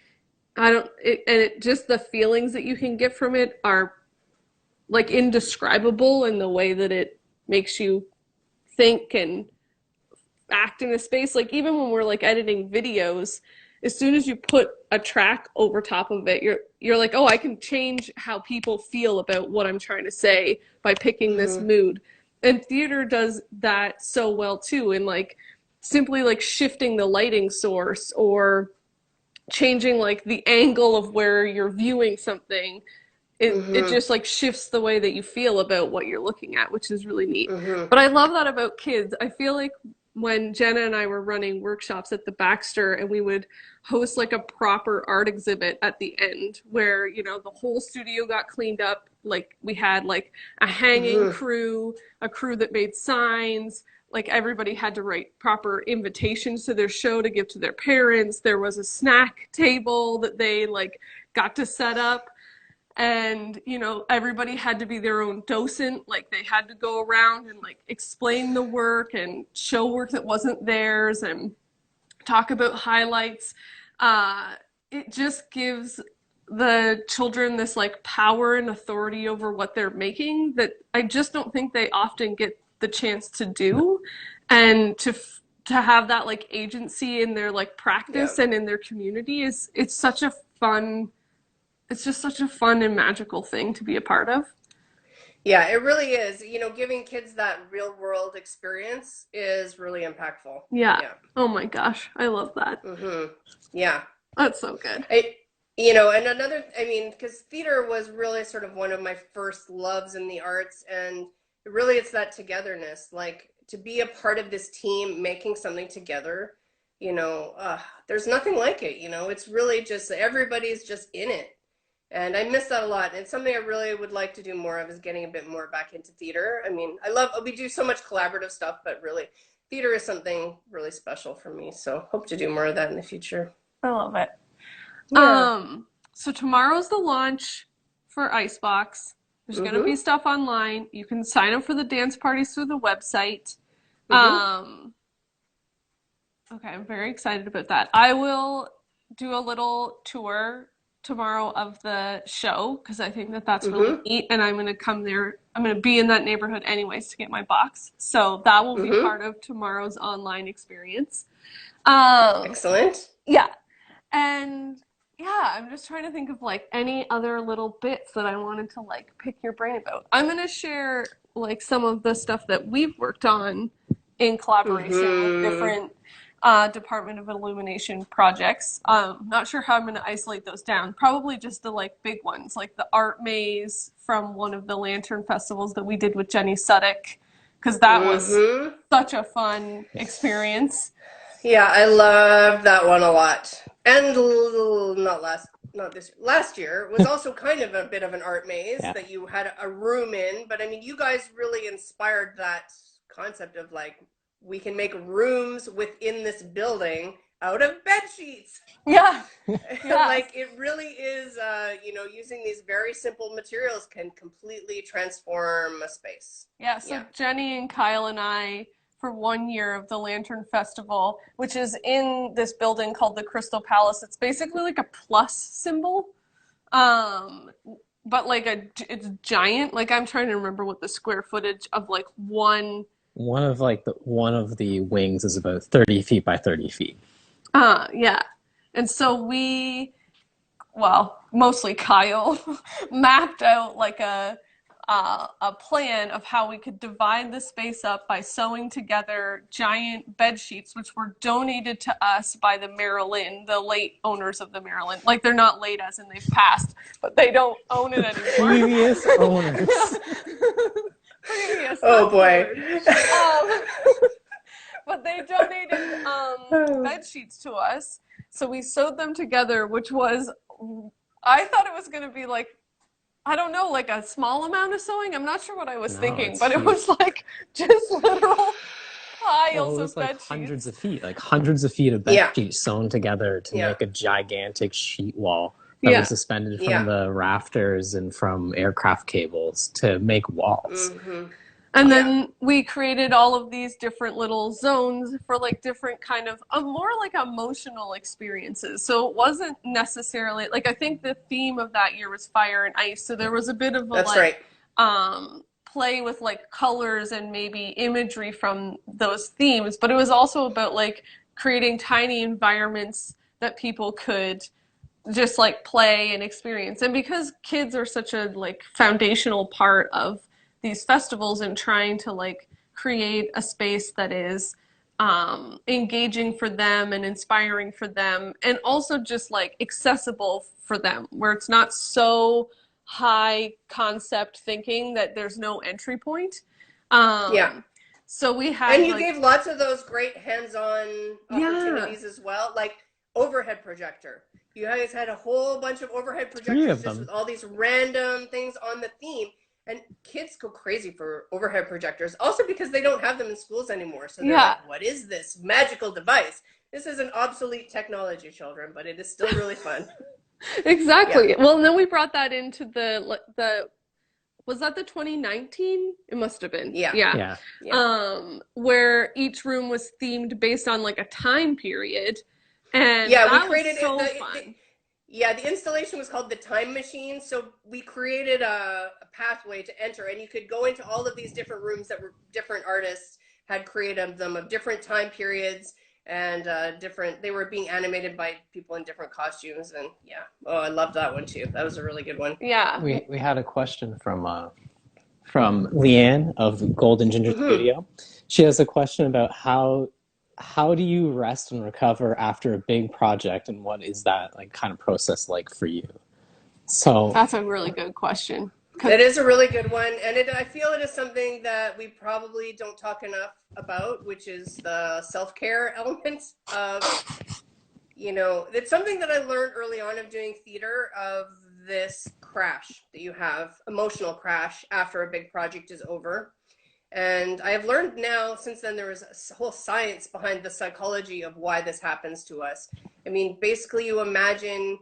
A: just the feelings that you can get from it are like indescribable in the way that it makes you think and act in a space. Like even when we're like editing videos, as soon as you put a track over top of it, you're like, oh, I can change how people feel about what I'm trying to say by picking this mood. And theater does that so well too, and like simply like shifting the lighting source or changing like the angle of where you're viewing something, it just like shifts the way that you feel about what you're looking at, which is really neat. But I love that about kids. I feel like when Jenna and I were running workshops at the Baxter, and we would host like a proper art exhibit at the end where, you know, the whole studio got cleaned up. Like we had like a hanging crew, a crew that made signs, like everybody had to write proper invitations to their show to give to their parents. There was a snack table that they like got to set up. And, you know, everybody had to be their own docent. Like they had to go around and like explain the work and show work that wasn't theirs and talk about highlights. It just gives the children this like power and authority over what they're making that I just don't think they often get the chance to do. And to have that like agency in their like practice and in their community it's just such a fun and magical thing to be a part of.
B: Yeah, it really is. You know, giving kids that real world experience is really impactful.
A: Yeah. Oh my gosh, I love that.
B: Yeah.
A: That's so good.
B: And another, I mean, because theater was really sort of one of my first loves in the arts, and really it's that togetherness, like to be a part of this team making something together, you know, there's nothing like it, you know, it's really just everybody's just in it. And I miss that a lot. And something I really would like to do more of is getting a bit more back into theater. I mean, we do so much collaborative stuff, but really theater is something really special for me. So hope to do more of that in the future.
A: I love it.
B: Yeah.
A: So tomorrow's the launch for Icebox. There's going to be stuff online. You can sign up for the dance parties through the website. Okay, I'm very excited about that. I will do a little tour tomorrow of the show because I think that that's really neat, and I'm going to come there. I'm going to be in that neighborhood anyways to get my box. So that will be part of tomorrow's online experience.
B: Excellent.
A: Yeah. And yeah, I'm just trying to think of like any other little bits that I wanted to like pick your brain about. I'm going to share like some of the stuff that we've worked on in collaboration with different Department of Illumination projects. Not sure how I'm going to isolate those down. Probably just the like big ones, like the art maze from one of the lantern festivals that we did with Jenny Suddick, because that was such a fun experience.
B: Yeah, I loved that one a lot. And last year was also kind of a bit of an art maze that you had a room in. But I mean, you guys really inspired that concept of like, we can make rooms within this building out of bed sheets.
A: Yeah.
B: Like it really is, using these very simple materials can completely transform a space.
A: Yeah, so Jenny and Kyle and I, for 1 year of the Lantern Festival, which is in this building called the Crystal Palace, it's basically like a plus symbol. But like it's giant. Like I'm trying to remember what the square footage of like one
C: of the wings is about 30 feet by 30 feet.
A: Yeah. And so mostly Kyle, mapped out like a plan of how we could divide the space up by sewing together giant bed sheets, which were donated to us by the late owners of the Maryland. Like they're not late as in they've passed, but they don't own it anymore.
C: Previous owners.
B: Oh boy.
A: But they donated bed sheets to us, so we sewed them together, which was, I thought it was going to be like, I don't know, like a small amount of sewing. I'm not sure what I was thinking, but huge. It was like just literal piles of bed sheets.
C: Hundreds of feet of bed sheets sewn together to make a gigantic sheet wall that was suspended from the rafters and from aircraft cables to make walls.
A: And then we created all of these different little zones for like different kind of more like emotional experiences. So it wasn't necessarily like, I think the theme of that year was fire and ice. So there was a bit of a play with like colors and maybe imagery from those themes, but it was also about like creating tiny environments that people could just like play and experience. And because kids are such a like foundational part of these festivals and trying to like create a space that is engaging for them and inspiring for them, and also just like accessible for them, where it's not so high concept thinking that there's no entry point. So we had,
B: and you gave lots of those great hands-on opportunities as well, like overhead projector. You guys had a whole bunch of overhead projectors just with all these random things on the theme. And kids go crazy for overhead projectors, also because they don't have them in schools anymore. So they're like, what is this magical device? This is an obsolete technology, children, but it is still really fun.
A: Exactly. Yeah. Well, and then we brought that into was that the 2019? It must have been. Yeah. Where each room was themed based on like a time period. And we created fun.
B: The installation was called the Time Machine. So we created a pathway to enter, and you could go into all of these different rooms that were different artists had created them of different time periods and they were being animated by people in different costumes. And I loved that one too. That was a really good one.
A: Yeah.
C: We had a question from Leanne of Golden Ginger Studio. She has a question about how do you rest and recover after a big project, and what is that like kind of process like for you? So
A: that's a really good question.
B: It is a really good one, and I feel it is something that we probably don't talk enough about, which is the self-care element of, it's something that I learned early on of doing theater, of this crash that you have, emotional crash after a big project is over. And I have learned now, since then, there is a whole science behind the psychology of why this happens to us. I mean, basically, you imagine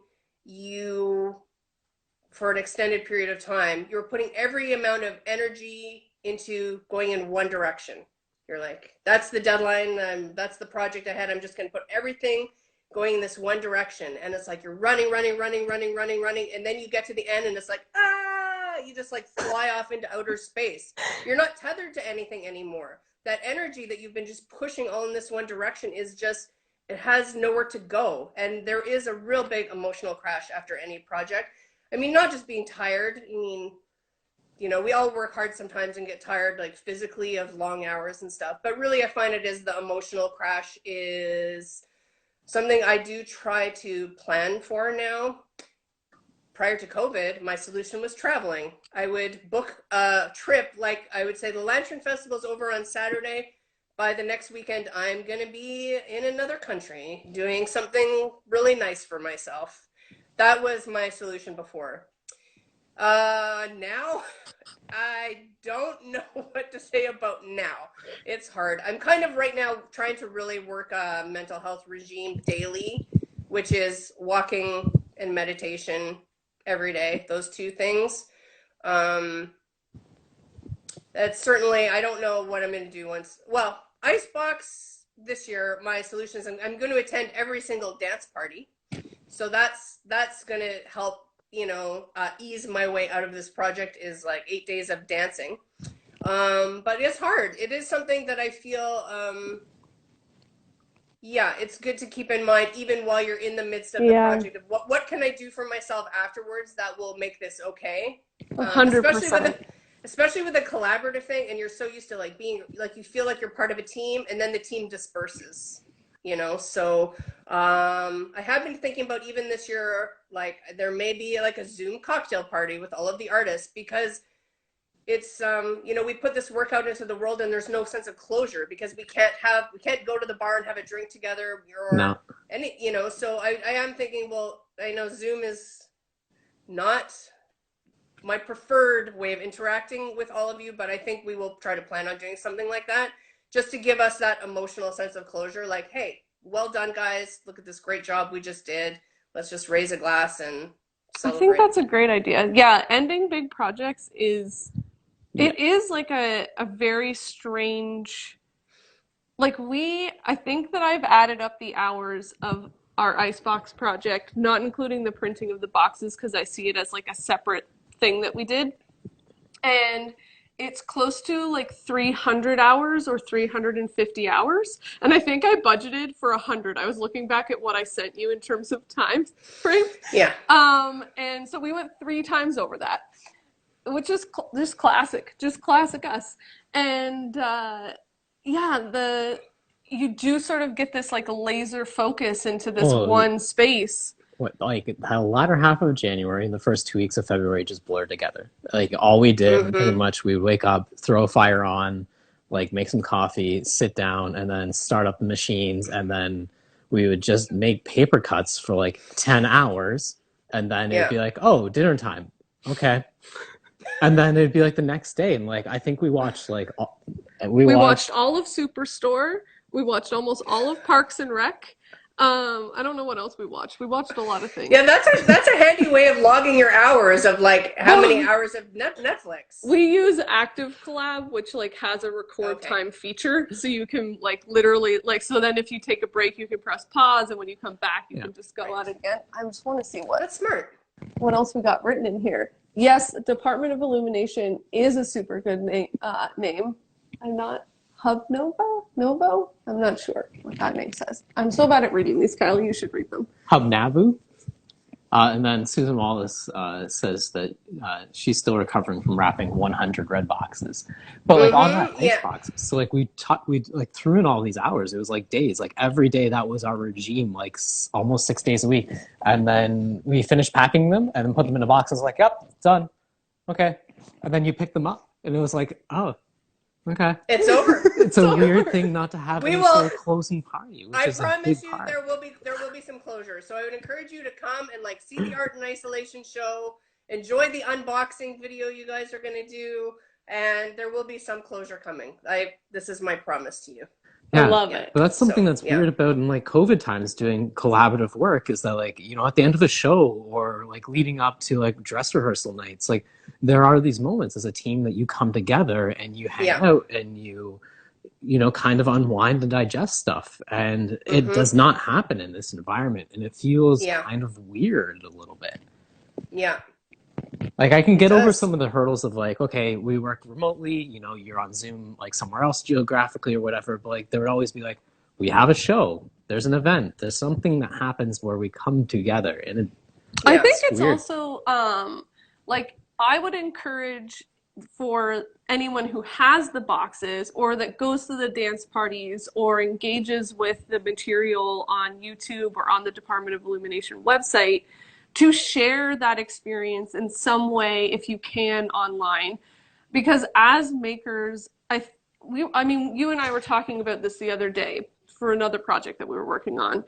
B: for an extended period of time, you're putting every amount of energy into going in one direction. You're like, that's the deadline, that's the project ahead, I'm just going to put everything going in this one direction. And it's like you're running, and then you get to the end, and it's like, you just like fly off into outer space. You're not tethered to anything anymore. That energy that you've been just pushing all in this one direction is just, it has nowhere to go. And there is a real big emotional crash after any project. I mean, not just being tired. I mean, you know, we all work hard sometimes and get tired, like physically, of long hours and stuff. But really, I find it is the emotional crash is something I do try to plan for now. Prior to COVID, my solution was traveling. I would book a trip, like I would say the Lantern Festival's over on Saturday. By the next weekend, I'm going to be in another country doing something really nice for myself. That was my solution before. Now, I don't know what to say about now. It's hard. I'm kind of right now trying to really work a mental health regime daily, which is walking and meditation every day, those two things. That's certainly, I don't know what I'm going to do once. Well, Icebox this year, my solution is I'm going to attend every single dance party. So that's going to help, you know, ease my way out of this project, is like 8 days of dancing. But it's hard. It is something that I feel, yeah, it's good to keep in mind, even while you're in the midst of the project, of what can I do for myself afterwards that will make this okay?
A: 100%.
B: Especially with a collaborative thing, and you're so used to like being, like you feel like you're part of a team, and then the team disperses, you know? So I have been thinking about even this year, like there may be like a Zoom cocktail party with all of the artists, because it's, you know, we put this work out into the world and there's no sense of closure, because we can't go to the bar and have a drink together, or any, you know, so I am thinking, well, I know Zoom is not my preferred way of interacting with all of you, but I think we will try to plan on doing something like that, just to give us that emotional sense of closure. Like, hey, well done, guys. Look at this great job we just did. Let's just raise a glass and celebrate.
A: I think that's a great idea. Yeah, ending big projects is, it is like a very strange, like I think that I've added up the hours of our Icebox project, not including the printing of the boxes, because I see it as like a separate thing that we did, and it's close to like 300 hours or 350 hours, and I think I budgeted for 100. I was looking back at what I sent you in terms of time frame.
B: Yeah.
A: And so we went 3 times over that, which is just classic us. And yeah, you do sort of get this like laser focus into this one space.
C: Like the latter half of January and the first 2 weeks of February just blurred together. Like all we did, pretty much, we would wake up, throw a fire on, like make some coffee, sit down, and then start up the machines, and then we would just make paper cuts for like 10 hours, and then it'd be like, oh, dinner time, okay. And then it'd be like the next day, and like I think we watched like we watched
A: all of Superstore, we watched almost all of Parks and Rec. I don't know what else we watched. We watched a lot of things.
B: Yeah, that's a handy way of logging your hours of like how many hours of Netflix.
A: We use Active Collab, which like has a record time feature, so you can like literally like, so then if you take a break, you can press pause, and when you come back, you can just go on again. I just want to see
B: That's smart.
A: What else we got written in here. Yes, Department of Illumination is a super good name. I'm not Hub Novo? I'm not sure what that name says. I'm so bad at reading these, Kyle. You should read them.
C: Hub Nabu. And then Susan Wallace says that she's still recovering from wrapping 100 red boxes. But like on that ice box, so like we like threw in all these hours. It was like days. Like every day that was our regime, like almost 6 days a week. And then we finished packing them and then put them in a box. I was like, yep, done. Okay. And then you pick them up and it was like, oh, okay.
B: It's over.
C: It's a weird thing not to have any sort of closing party.
B: I promise you there will be some closure. So I would encourage you to come and like see the Art in Isolation show, enjoy the unboxing video you guys are gonna do, and there will be some closure coming. This is my promise to you.
A: Yeah. I love it.
C: But that's something that's weird about in like COVID times doing collaborative work, is that like, you know, at the end of a show or like leading up to like dress rehearsal nights, like there are these moments as a team that you come together and you hang out and you know, kind of unwind and digest stuff. And it does not happen in this environment. And it feels kind of weird a little bit.
B: Yeah.
C: Like I can get over some of the hurdles of like, okay, we work remotely, you know, you're on Zoom like somewhere else geographically or whatever, but like there would always be like, we have a show, there's an event, there's something that happens where we come together. And
A: I think it's weird. Also like I would encourage for anyone who has the boxes or that goes to the dance parties or engages with the material on YouTube or on the Department of Illumination website to share that experience in some way if you can online. Because as makers, I mean, you and I were talking about this the other day for another project that we were working on,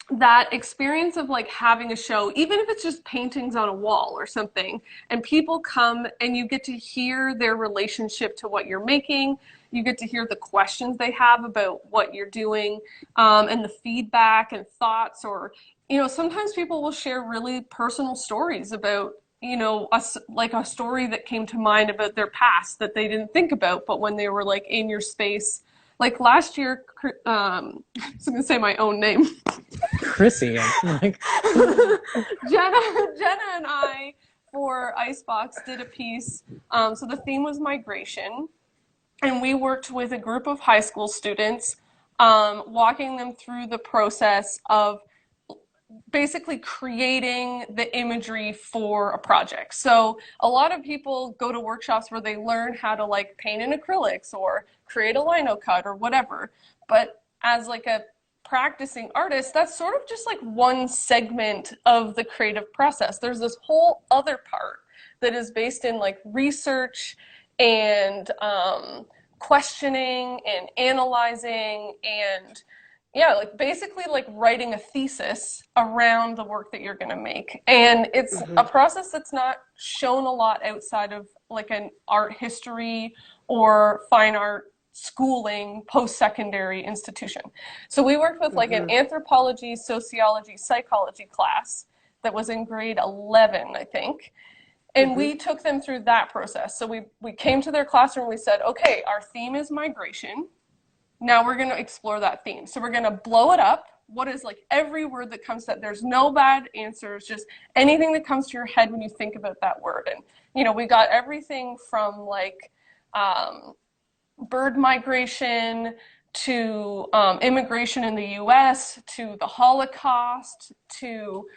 A: that experience of like having a show, even if it's just paintings on a wall or something, and people come and you get to hear their relationship to what you're making, you get to hear the questions they have about what you're doing, and the feedback and thoughts, or, you know, sometimes people will share really personal stories about, you know, like a story that came to mind about their past that they didn't think about, but when they were like in your space, like last year, I was going to say my own name.
C: Chrissy, like
A: Jenna and I, for Icebox, did a piece. So the theme was migration, and we worked with a group of high school students, walking them through the process of basically creating the imagery for a project. So a lot of people go to workshops where they learn how to like paint in acrylics or create a lino cut or whatever. But as like a practicing artist, that's sort of just like one segment of the creative process. There's this whole other part that is based in like research and questioning and analyzing and, yeah, like basically like writing a thesis around the work that you're going to make. And it's a process that's not shown a lot outside of like an art history or fine art schooling post-secondary institution. So we worked with like an anthropology, sociology, psychology class that was in grade 11, I think. And we took them through that process. So we came to their classroom, we said, okay, our theme is migration. Now we're going to explore that theme. So we're going to blow it up. What is like every word that comes to that? There's no bad answers, just anything that comes to your head when you think about that word. And, you know, we got everything from like bird migration to immigration in the US, to the Holocaust, to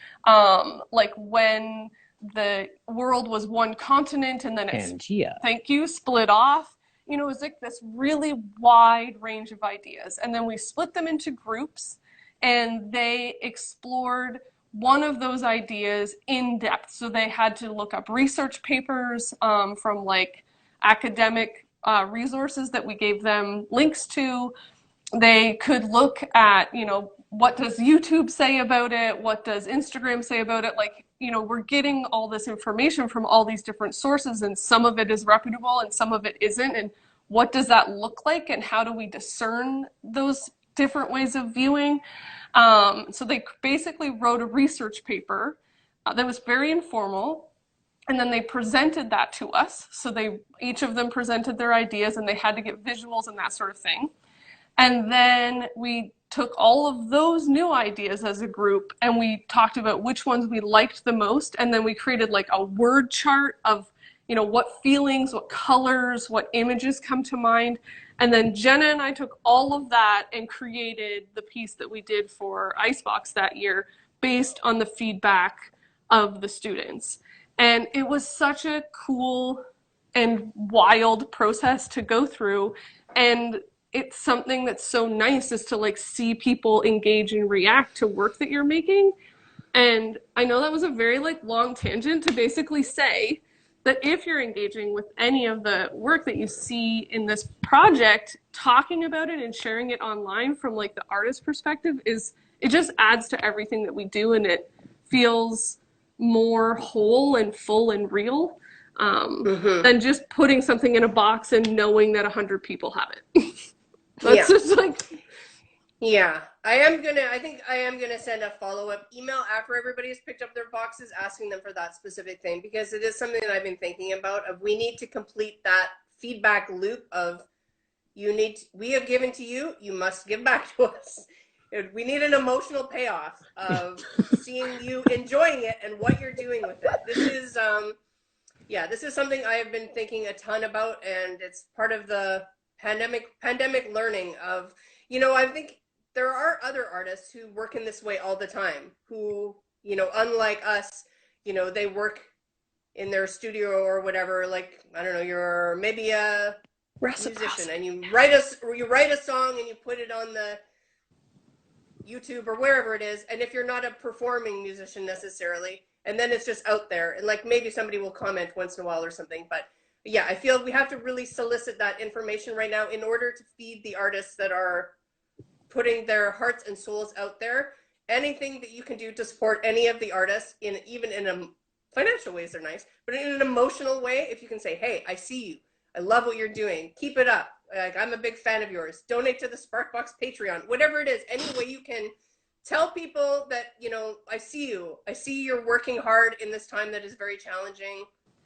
A: like when the world was one continent and then it's,
C: Pangea.
A: thank you, split off. You know, it was like this really wide range of ideas. And then we split them into groups and they explored one of those ideas in depth. So they had to look up research papers from like academic resources that we gave them links to. They could look at, you know, what does YouTube say about it? What does Instagram say about it? Like, you know, we're getting all this information from all these different sources, and some of it is reputable and some of it isn't. And what does that look like? And how do we discern those different ways of viewing? So they basically wrote a research paper that was very informal. And then they presented that to us. So each of them presented their ideas and they had to get visuals and that sort of thing. And then we took all of those new ideas as a group and we talked about which ones we liked the most. And then we created like a word chart of, you know, what feelings, what colors, what images come to mind. And then Jenna and I took all of that and created the piece that we did for Icebox that year based on the feedback of the students. And it was such a cool and wild process to go through. And it's something that's so nice is to like see people engage and react to work that you're making. And I know that was a very like long tangent to basically say that if you're engaging with any of the work that you see in this project, talking about it and sharing it online from like the artist perspective it just adds to everything that we do, and it feels more whole and full and real than just putting something in a box and knowing that 100 people have it. That's just like...
B: Yeah, I think I am gonna send a follow-up email after everybody has picked up their boxes asking them for that specific thing, because it is something that I've been thinking about. We need to complete that feedback loop of we have given to you, you must give back to us. We need an emotional payoff of seeing you enjoying it and what you're doing with it. This is something I have been thinking a ton about, and it's part of the pandemic learning of, you know, I think there are other artists who work in this way all the time, who, you know, unlike us, you know, they work in their studio or whatever, like, I don't know, you're maybe a musician and you write a song and you put it on the YouTube or wherever it is, and if you're not a performing musician necessarily, and then it's just out there, and like maybe somebody will comment once in a while or something, but yeah, I feel we have to really solicit that information right now in order to feed the artists that are putting their hearts and souls out there. Anything that you can do to support any of the artists, even in a financial ways are nice, but in an emotional way, if you can say, hey, I see you, I love what you're doing, keep it up, like, I'm a big fan of yours, donate to the Sparkbox Patreon, whatever it is, any way you can tell people that, you know, I see you, I see you're working hard in this time that is very challenging,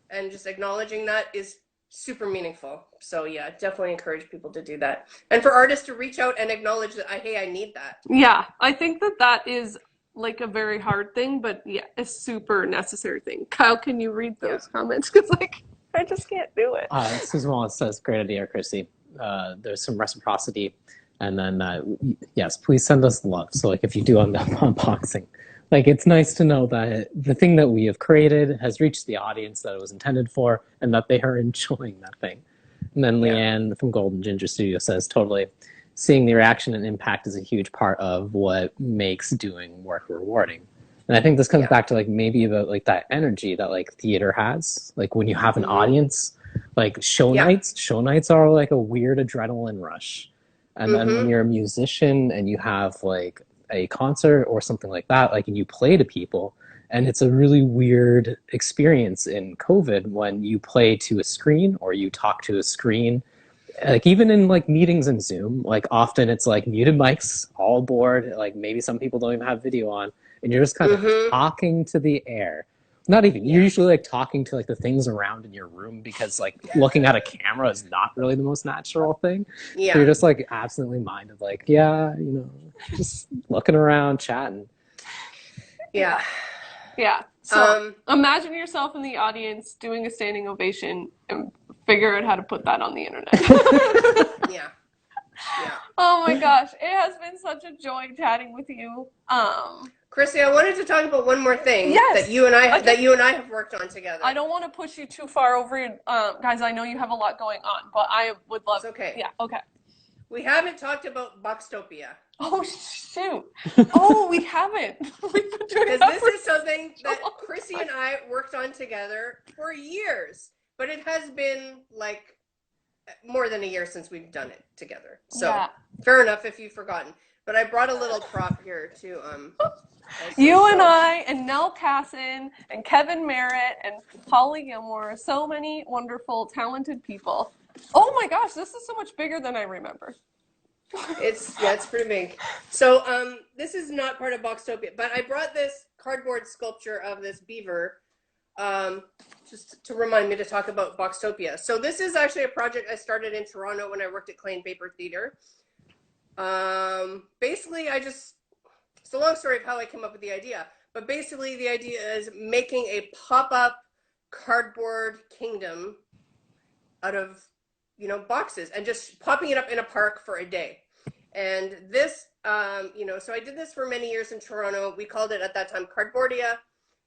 B: and just acknowledging that is super meaningful. So yeah, definitely encourage people to do that. And for artists to reach out and acknowledge that, hey, I need that.
A: Yeah, I think that is like a very hard thing, but yeah, a super necessary thing. Kyle, can you read those comments? Because like, I just can't do it.
C: Susan Wallace says, great idea, Chrissy. There's some reciprocity. And then, yes, please send us love. So like if you do end up unboxing, like it's nice to know that the thing that we have created has reached the audience that it was intended for and that they are enjoying that thing. And then Leanne from Golden Ginger Studio says, totally, seeing the reaction and impact is a huge part of what makes doing work rewarding. And I think this comes back to like maybe the like that energy that like theater has. Like when you have an audience, like show nights are like a weird adrenaline rush. And then when you're a musician and you have like a concert or something like that, like, and you play to people, and it's a really weird experience in COVID when you play to a screen or you talk to a screen. Like even in like meetings in Zoom, like often it's like muted mics, all board, like maybe some people don't even have video on, and you're just kind of talking to the air. Not even, you're usually like talking to like the things around in your room, because like looking at a camera is not really the most natural thing. So you're just like absolutely minded, like, yeah, you know, just looking around, chatting.
B: Yeah.
A: So imagine yourself in the audience doing a standing ovation and figure out how to put that on the internet.
B: Yeah.
A: Oh my gosh, it has been such a joy chatting with you.
B: Chrissy, I wanted to talk about one more thing that you and I have worked on together.
A: I don't want to push you too far over, guys. I know you have a lot going on, but I would love.
B: It's okay.
A: Yeah. Okay.
B: We haven't talked about Boxtopia.
A: Oh shoot! Oh, we haven't. We've been doing that.
B: This is something that Chrissy and I worked on together for years, but it has been like more than a year since we've done it together. So fair enough if you've forgotten. But I brought a little prop here to
A: you and I and Nell Casson and Kevin Merritt and Holly Gilmore, so many wonderful, talented people. Oh my gosh, this is so much bigger than I remember.
B: It's pretty big. So this is not part of Boxtopia, but I brought this cardboard sculpture of this beaver just to remind me to talk about Boxtopia. So this is actually a project I started in Toronto when I worked at Clay and Paper Theatre. Basically, it's a long story of how I came up with the idea, but basically the idea is making a pop-up cardboard kingdom out of, you know, boxes and just popping it up in a park for a day. And this, you know, so I did this for many years in Toronto. We called it at that time Cardboardia.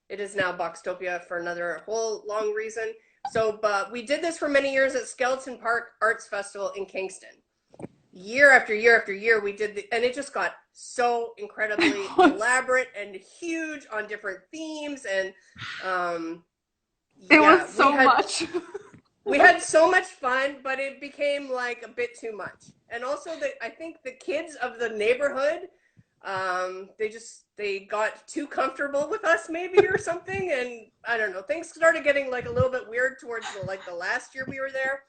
B: It is now Boxtopia for another whole long reason. So, but we did this for many years at Skeleton Park Arts Festival in Kingston. Year after year after year, we did and it just got so incredibly elaborate and huge on different themes. And
A: it was so much.
B: We had so much fun, but it became like a bit too much. And also, I think the kids of the neighborhood, they got too comfortable with us maybe or something. And I don't know, things started getting like a little bit weird towards the last year we were there.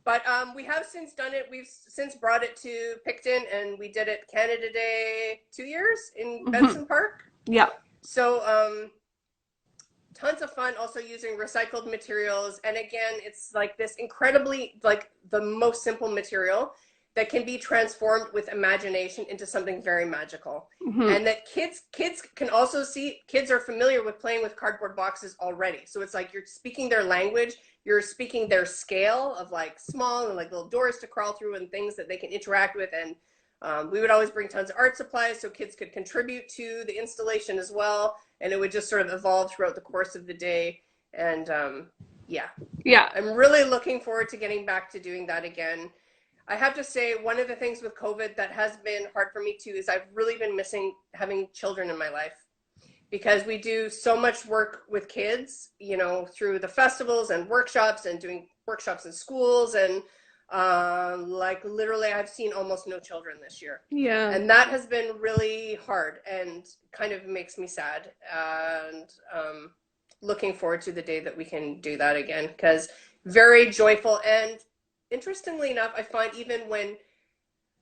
B: But we have since done it. We've since brought it to Picton, and we did it Canada Day 2 years in Benson Park.
A: Yeah.
B: So tons of fun, also using recycled materials. And again, it's like this incredibly, like the most simple material that can be transformed with imagination into something very magical. And that kids can also see, kids are familiar with playing with cardboard boxes already. So it's like you're speaking their language, you're speaking their scale of like small and like little doors to crawl through and things that they can interact with. And we would always bring tons of art supplies so kids could contribute to the installation as well. And it would just sort of evolve throughout the course of the day. And yeah,
A: Yeah.
B: I'm really looking forward to getting back to doing that again. I have to say, one of the things with COVID that has been hard for me too is I've really been missing having children in my life, because we do so much work with kids, you know, through the festivals and workshops and doing workshops in schools. And like literally I've seen almost no children this year.
A: Yeah.
B: And that has been really hard and kind of makes me sad. And looking forward to the day that we can do that again, because very joyful. And interestingly enough, I find even when,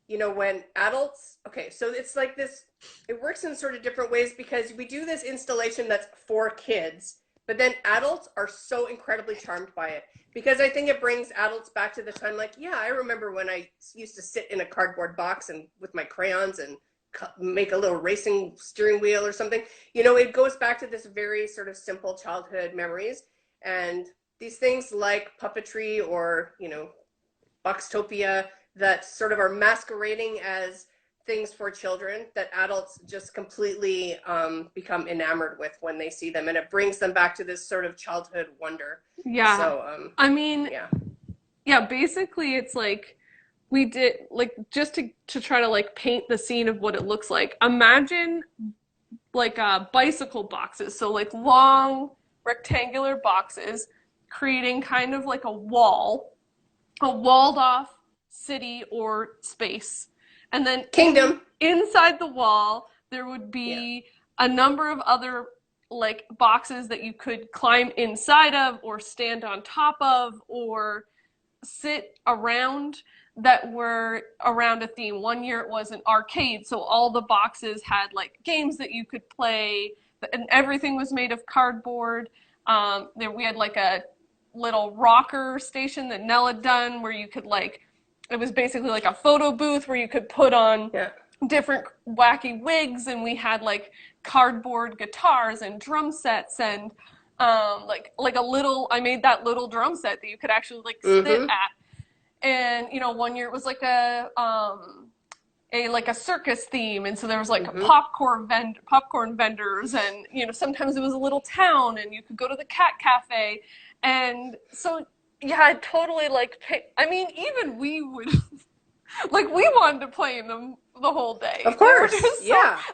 B: you know, when adults, okay, so it's like this, it works in sort of different ways, because we do this installation that's for kids, but then adults are so incredibly charmed by it, because I think it brings adults back to the time, like, yeah, I remember when I used to sit in a cardboard box and with my crayons and make a little racing steering wheel or something. You know, it goes back to this very sort of simple childhood memories. And these things like puppetry or, you know, Boxtopia, that sort of are masquerading as things for children that adults just completely become enamored with when they see them, and it brings them back to this sort of childhood wonder.
A: Yeah.
B: So
A: I mean,
B: yeah,
A: basically it's like we did, like, just to try to like paint the scene of what it looks like. Imagine like bicycle boxes, so like long rectangular boxes, creating kind of like a walled off city or space. And then
B: kingdom.
A: Inside the wall, there would be a number of other like boxes that you could climb inside of or stand on top of or sit around, that were around a theme. One year it was an arcade, so all the boxes had like games that you could play, and everything was made of cardboard. We had like a little rocker station that Nell had done, where you could like, it was basically like a photo booth where you could put on different wacky wigs, and we had like cardboard guitars and drum sets, and like a little, I made that little drum set that you could actually like sit at. And you know, one year it was like a circus theme, and so there was like a popcorn vendors, and you know, sometimes it was a little town, and you could go to the cat cafe. And so yeah, I totally like, I mean, even we would like, we wanted to play in them the whole day.
B: Of course.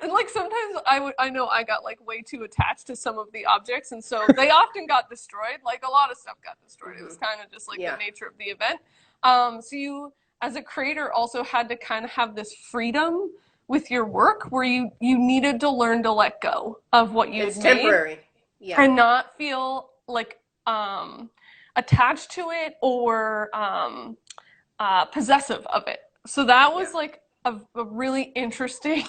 A: And like sometimes I know I got like way too attached to some of the objects, and so they often got destroyed. Like a lot of stuff got destroyed. It was kind of just like the nature of the event. So you, as a creator, also had to kind of have this freedom with your work, where you needed to learn to let go of what you had made. It's
B: temporary. Yeah.
A: And not feel like attached to it or possessive of it. So that was like a really interesting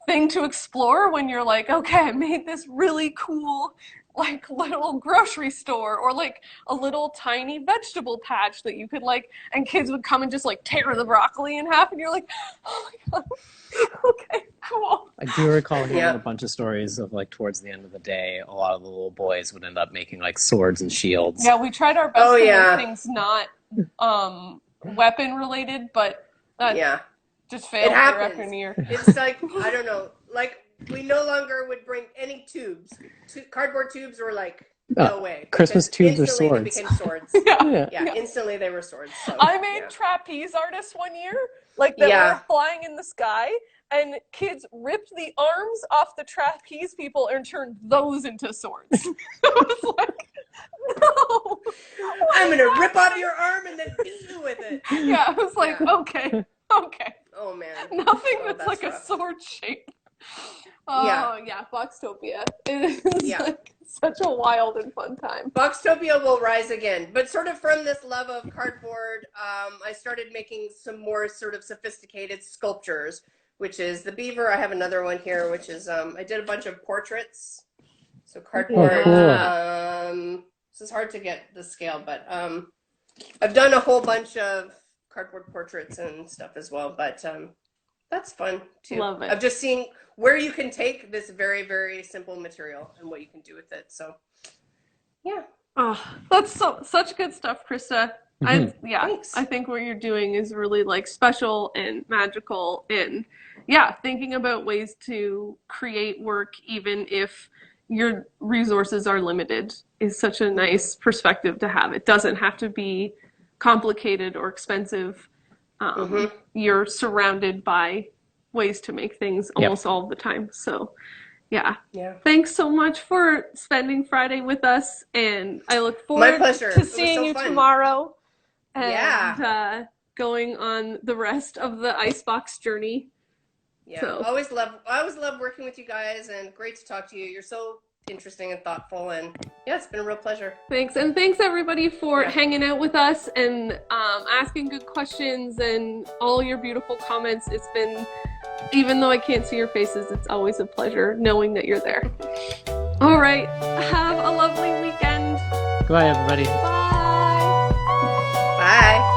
A: thing to explore, when you're like, okay, I made this really cool like little grocery store, or like a little tiny vegetable patch that you could like, and kids would come and just like tear the broccoli in half, and you're like, oh my god, okay, cool.
C: I do recall hearing a bunch of stories of like towards the end of the day, a lot of the little boys would end up making like swords and shields.
A: Yeah, we tried our best to make things not weapon related, but just failed year after year.
B: It's like, I don't know, like we no longer would bring any tubes. Cardboard tubes were like, no way.
C: Christmas tubes are swords.
B: They became swords. Instantly they were swords. So,
A: I made trapeze artists one year, like they were flying in the sky, and kids ripped the arms off the trapeze people and turned those into swords. I was like, no.
B: I'm going to rip off your arm and then beat you with it.
A: Yeah, I was like, okay.
B: Oh, man.
A: Nothing that's like rough. A sword shape. Oh, yeah, Boxtopia. It is like such a wild and fun time.
B: Boxtopia will rise again. But sort of from this love of cardboard, I started making some more sort of sophisticated sculptures, which is the beaver. I have another one here, which is, I did a bunch of portraits. So cardboard. This is hard to get the scale, but I've done a whole bunch of cardboard portraits and stuff as well. But that's fun too.
A: Love it.
B: I've just seen where you can take this very, very simple material and what you can do with it. So, yeah.
A: Oh, that's such good stuff, Krista.
B: Thanks.
A: I think what you're doing is really like special and magical, and thinking about ways to create work, even if your resources are limited is such a nice perspective to have. It doesn't have to be complicated or expensive. You're surrounded by ways to make things almost all the time. So yeah. Thanks so much for spending Friday with us, and I look forward to seeing you tomorrow and going on the rest of the icebox journey.
B: Yeah, I always love working with you guys, and great to talk to you. You're so interesting and thoughtful, and yeah, it's been a real pleasure.
A: Thanks, and thanks everybody for hanging out with us and asking good questions and all your beautiful comments. It's been, even though I can't see your faces, it's always a pleasure knowing that you're there. All right, have a lovely weekend.
C: Goodbye, everybody.
A: Bye.
B: Bye.